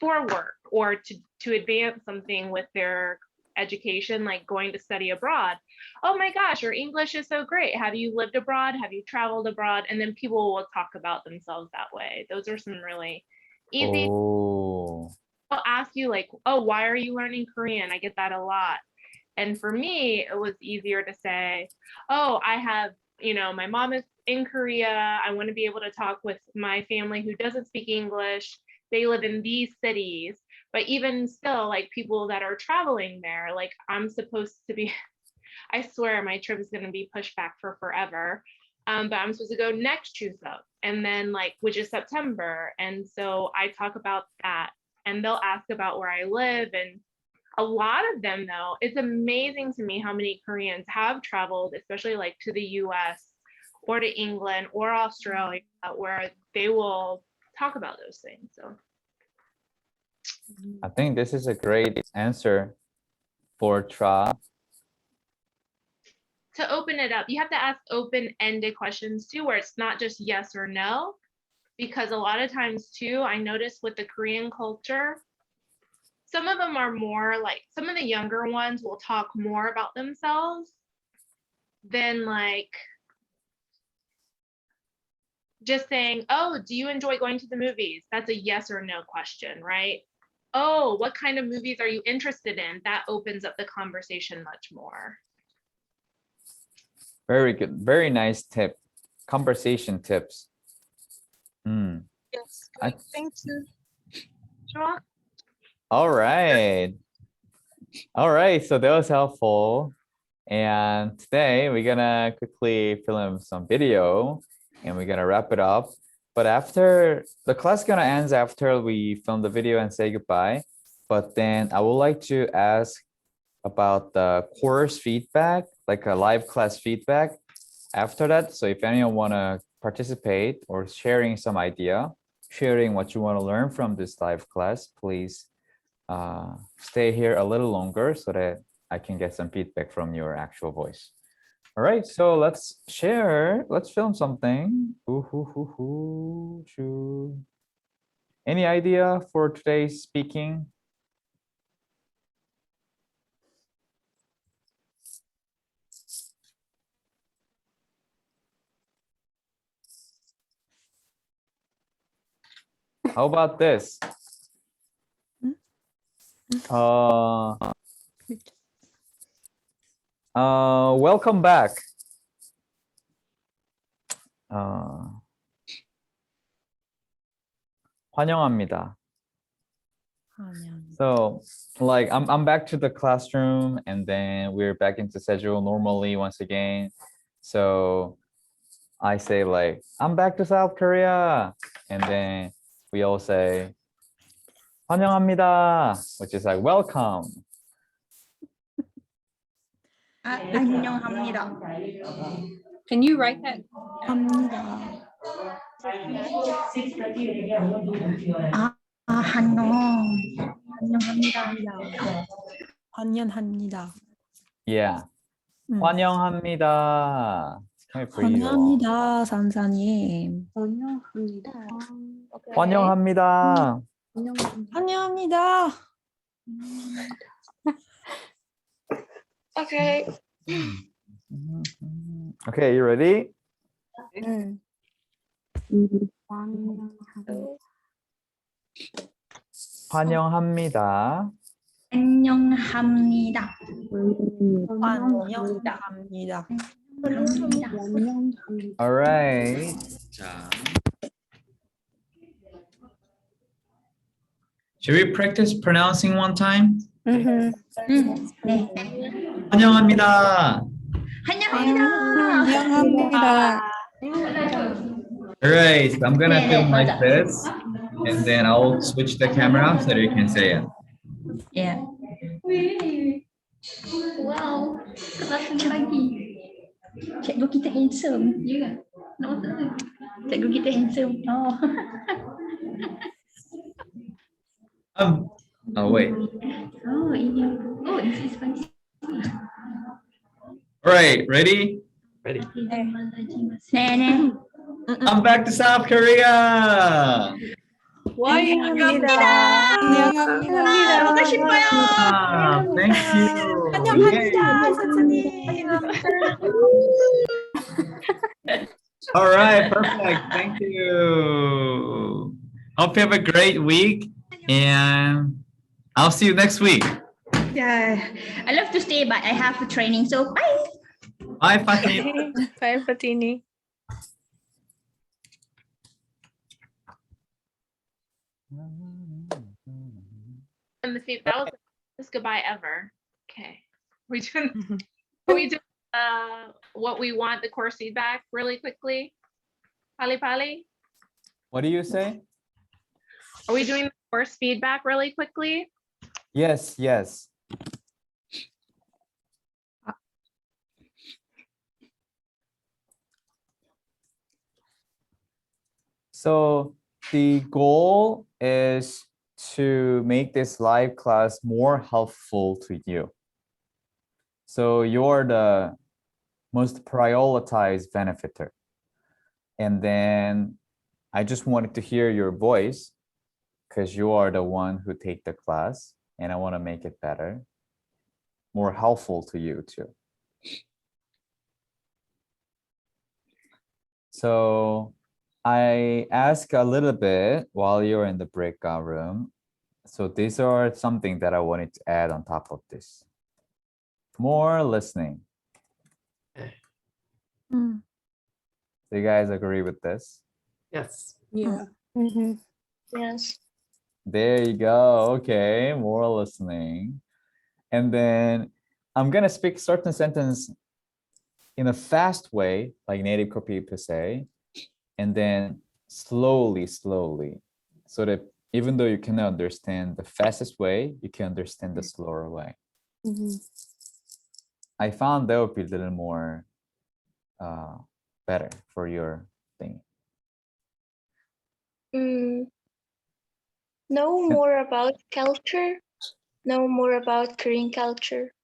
B: for work or to advance something with their education, like going to study abroad. Oh my gosh, your English is so great. Have you lived abroad? Have you traveled abroad? And then people will talk about themselves that way. Those are some really easy.
A: Oh.
B: I'll ask you like, oh, why are you learning Korean? I get that a lot. And for me, it was easier to say, oh, I have, you know, my mom is in Korea. I want to be able to talk with my family who doesn't speak English. They live in these cities. But even still, like people that are traveling there, like I'm supposed to be, I swear my trip is going to be pushed back for forever. But I'm supposed to go next Chuseok, and then like, which is September. And so I talk about that and they'll ask about where I live. And a lot of them though, it's amazing to me how many Koreans have traveled, especially like to the US or to England or Australia, where they will talk about those things. So
A: I think this is a great answer for Tra.
B: to open it up, you have to ask open-ended questions too, where it's not just yes or no, because a lot of times too, I notice with the Korean culture, some of them are more like, some of the younger ones will talk more about themselves than like just saying, oh, do you enjoy going to the movies? That's a yes or no question, right? Oh, what kind of movies are you interested in? That opens up the conversation much more.
A: Very good. Very nice tip. Conversation tips.
N: Yes, great. Thank you.
B: Sure.
A: All right. All right. So that was helpful. And today we're gonna quickly film some video and we're gonna wrap it up. But after the class gonna ends after we film the video and say goodbye. But then I would like to ask about the course feedback, like a live class feedback after that. So if anyone wanna participate or sharing some idea, sharing what you want to learn from this live class, please stay here a little longer so that I can get some feedback from your actual voice. All right, so let's share, let's film something. Shoo. Any idea for today's speaking? How about this? Welcome back. 환영합니다. So like I'm back to the classroom and then we're back into schedule normally once again. So I say like, I'm back to South Korea. And then we all say 환영합니다, which is like welcome.
J: 안녕합니다.
H: Can you write that?
J: 한영.
F: 환영합니다.
A: Yeah. 환영합니다. Can we breathe?
F: 환영합니다, 산사님.
H: 환영합니다.
A: 환영합니다.
F: 환영합니다.
O: Okay.
A: Okay, you ready? 환영합니다.
J: 안녕합니다.
F: 환영합니다.
A: All right. 자. Should we practice pronouncing one time?
J: 네.
A: 환영합니다.
J: 환영합니다.
A: All right, so I'm gonna film like this, and then I'll switch the camera so that you can say it.
J: Yeah. Wow, kelas lagi. Cikgu kita handsome, ya. Cikgu kita handsome. Oh.
A: Oh wait.
J: Oh, ini. Oh, this is fancy.
A: All right, ready?
I: Ready.
J: Nene.
A: I'm back to South Korea.
J: Makasih Pak.
A: Thank you. All right, perfect. Thank you. Hope you have a great week, and I'll see you next week.
J: Yeah, I love to stay, but I have a training, so bye.
A: Bye, Fatih.
E: Bye, Fatini.
B: And that was the best goodbye ever. Okay. We do what we want, the course feedback really quickly. Pali Pali,
A: What do you say?
B: are we doing the course feedback really quickly?
A: Yes, yes. So the goal is to make this live class more helpful to you. So you're the most prioritized benefiter. And then I just wanted to hear your voice because you are the one who take the class, and I want to make it better, more helpful to you too. So I ask a little bit while you're in the breakout room. So these are something that I wanted to add on top of this. More listening. Do you guys agree with this?
I: Yes.
E: Yeah.
L: Yes.
A: There you go. Okay, more listening. And then I'm gonna speak certain sentence in a fast way, like native people say, and then slowly, so that even though you cannot understand the fastest way, you can understand the slower way. I found that would be a little more better for your thing.
L: Know more about culture. Know more about Korean culture.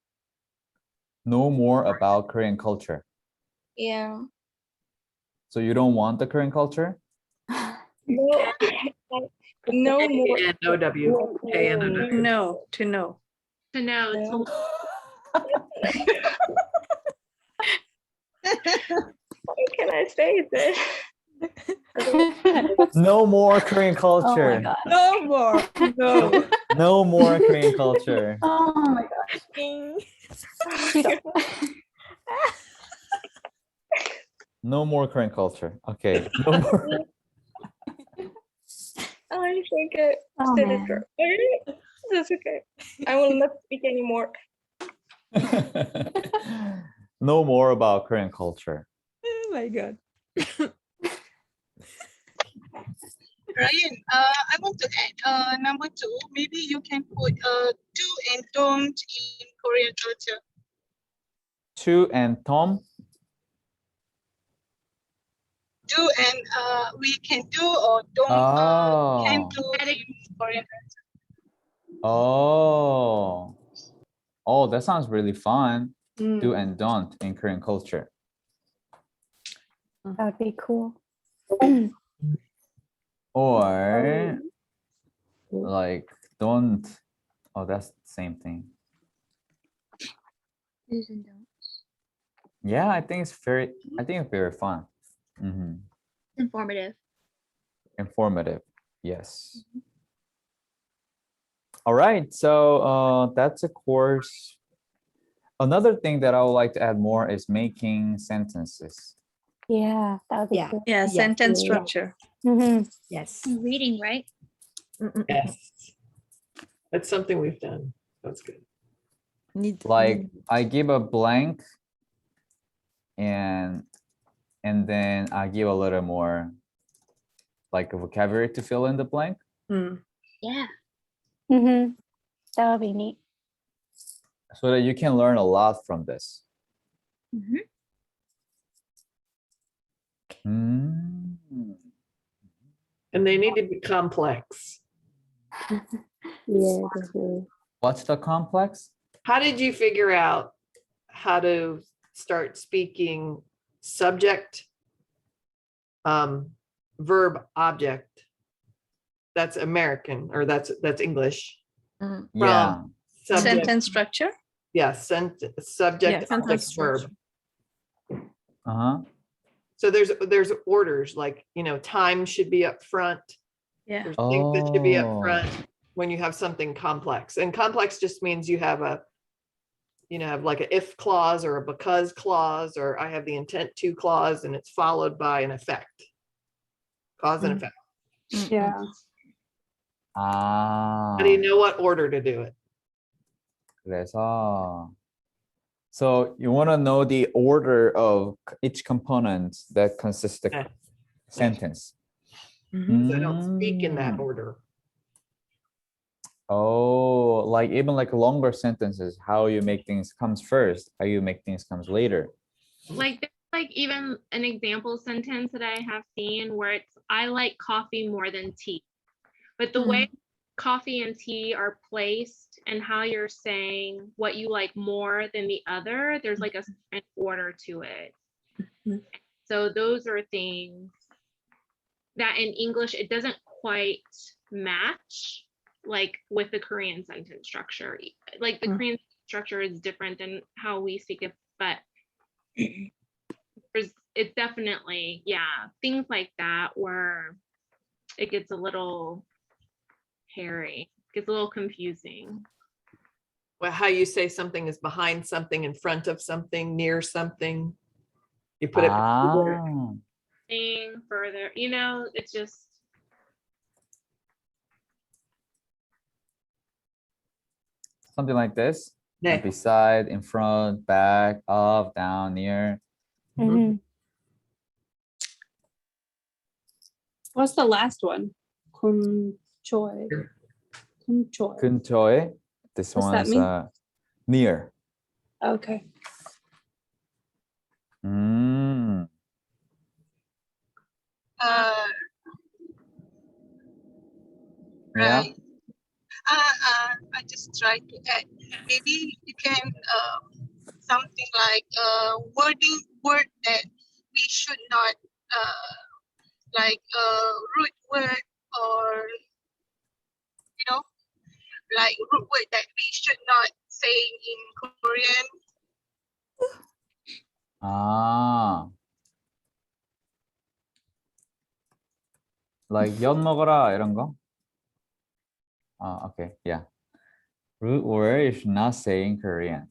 A: Know more about Korean culture.
L: Yeah.
A: So you don't want the Korean culture?
L: No. Know more.
I: N-O-W. K-N-O-W.
E: No, to know.
B: To know.
L: How can I say this?
A: No more Korean culture.
E: No more. No.
A: No more Korean culture.
J: Oh my gosh.
A: No more Korean culture. Okay. No more.
L: I think I
J: Oh,
L: said
J: man.
L: it wrong. That's okay. I will not speak anymore.
A: No more about Korean culture.
E: Oh my God.
N: Ryan, I want to add number 2. Maybe you can put do and don't in Korean culture.
A: To and Tom.
N: Do and we can do or don't can
A: Oh.
N: do in Korean culture.
A: Oh. Oh, that sounds really fun.
H: Mm.
A: Do and don't in Korean culture.
G: That would be cool.
A: Or like don't. Oh, that's the same thing.
M: Do's and don'ts.
A: Yeah, I think it's very fun. Mhm.
M: Informative.
A: Informative. Yes. All right. So that's a course. Another thing that I would like to add more is making sentences.
G: Yeah, that would be
F: Yeah.
G: cool.
E: Yeah, sentence structure.
G: Mhm.
F: Yes.
M: Reading, right?
I: Yes. That's something we've done. That's good.
A: Like I give a blank and then I give a little more like a vocabulary to fill in the blank.
M: Yeah.
G: Mhm. That would be neat.
A: So that you can learn a lot from this.
M: Mhm.
A: Mm.
I: And they need to be complex.
K: Yeah, definitely.
A: What's the complex?
I: How did you figure out how to start speaking subject, verb, object? That's American, or that's English.
A: Yeah.
I: Subject,
E: Sentence structure.
I: yeah, subject,
E: sentence
I: object,
E: structure.
I: verb.
A: Uh-huh.
I: So there's orders, like, time should be up front.
E: Yeah.
I: There's things that should be up
A: Oh.
I: front when you have something complex. And complex just means you have have like a if clause or a because clause, or I have the intent to clause and it's followed by an effect. Cause and effect.
H: Yeah.
A: Ah.
I: How do you know what order to do it?
A: 그래서 so you want to know the order of each component that consists the
I: Yeah.
A: sentence.
I: So I don't speak in that order.
A: Oh, like even like longer sentences, how you make things comes first, how you make things comes later.
B: Like there's like even an example sentence that I have seen where it's I like coffee more than tea. But the way coffee and tea are placed and how you're saying what you like more than the other, there's like an order to it. So those are things that in English it doesn't quite match like with the Korean sentence structure. Like the Korean structure is different than how we speak it, but it's definitely, yeah, things like that where it gets a little hairy, gets a little confusing.
I: Well, how you say something is behind something, in front of something, near something. You put it
B: Thing further, it's just
A: something like this.
I: Yeah.
A: Beside, in front, back, up, down, near.
H: What's the last one? Kunchoy. Kunchoy.
A: 근처에. This
H: What's that
A: one's
H: mean?
A: near.
H: Okay.
A: Mm. Yeah.
N: Right. I just try to add. Maybe you can something like word that we should not like root word, or like root word that we should not say in Korean.
A: Ah. Like 엿 먹어라 이런 거? Okay, yeah. Root word you should not say in Korean.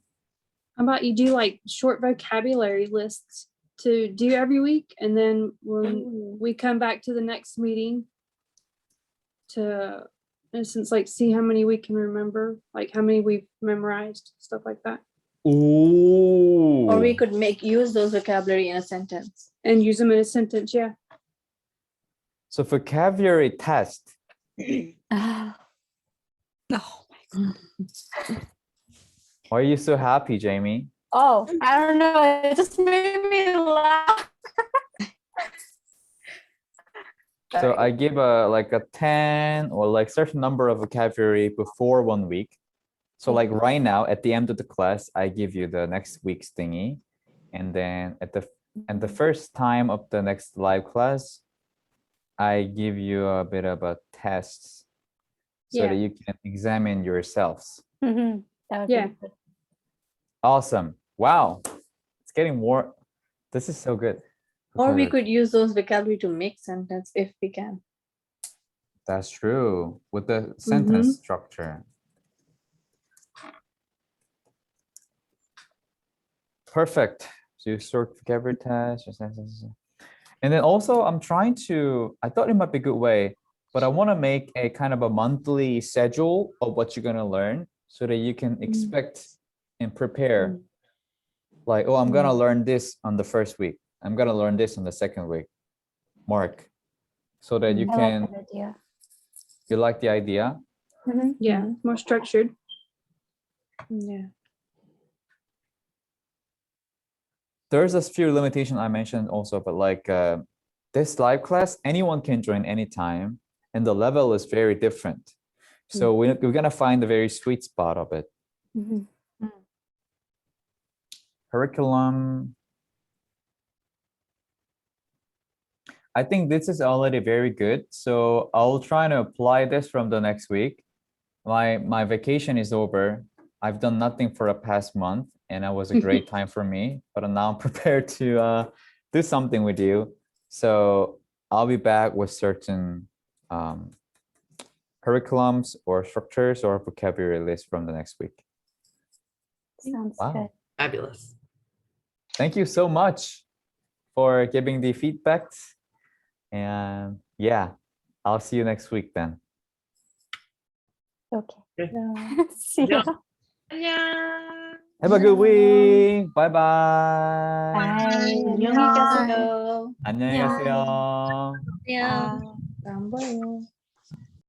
H: How about you do like short vocabulary lists to do every week, and then when we come back to the next meeting to, in a sense, like see how many we can remember, like how many we've memorized, stuff like that.
A: Ooh.
E: Or we could use those vocabulary in a sentence.
H: And use them in a sentence, yeah.
A: So vocabulary test.
F: Oh my God.
A: Why are you so happy, Jamie?
G: Oh, I don't know. It just made me laugh.
A: So I give like a 10 or like certain number of vocabulary before 1 week. So like right now at the end of the class, I give you the next week's thingy. And then at the first time of the next live class, I give you a bit of a test so that you can examine yourselves.
G: That would be good.
A: Awesome. Wow. It's getting more. This is so good.
E: Or we
A: Vocabulary.
E: could use those vocabulary to make sentence if we can.
A: That's true. With the sentence structure. Perfect. So you sort vocabulary test. And then also I'm trying to, I thought it might be a good way, but I want to make a kind of a monthly schedule of what you're going to learn so that you can expect and prepare. Like, oh, I'm going to learn this on the first week. I'm going to learn this on the second week. Mark. So that you
G: I
A: can,
G: like that idea.
A: you like the idea?
H: Yeah, more structured.
E: Yeah.
A: There's a few limitations I mentioned also, but like this live class, anyone can join anytime and the level is very different. So we're going to find the very sweet spot of it. Curriculum. I think this is already very good. So I'll try to apply this from the next week. My vacation is over. I've done nothing for the past month and that was a great time for me, but now I'm prepared to do something with you. So I'll be back with certain curriculums or structures or vocabulary list from the next week.
G: Sounds
A: Wow.
G: good.
I: Fabulous.
A: Thank you so much for giving the feedback. And yeah, I'll see you next week then.
G: Okay. See ya.
A: Have a good week. Bye bye.
G: Bye.
E: 안녕히 가세요.
A: 안녕히 가세요.
M: Yeah.
E: 안 보여.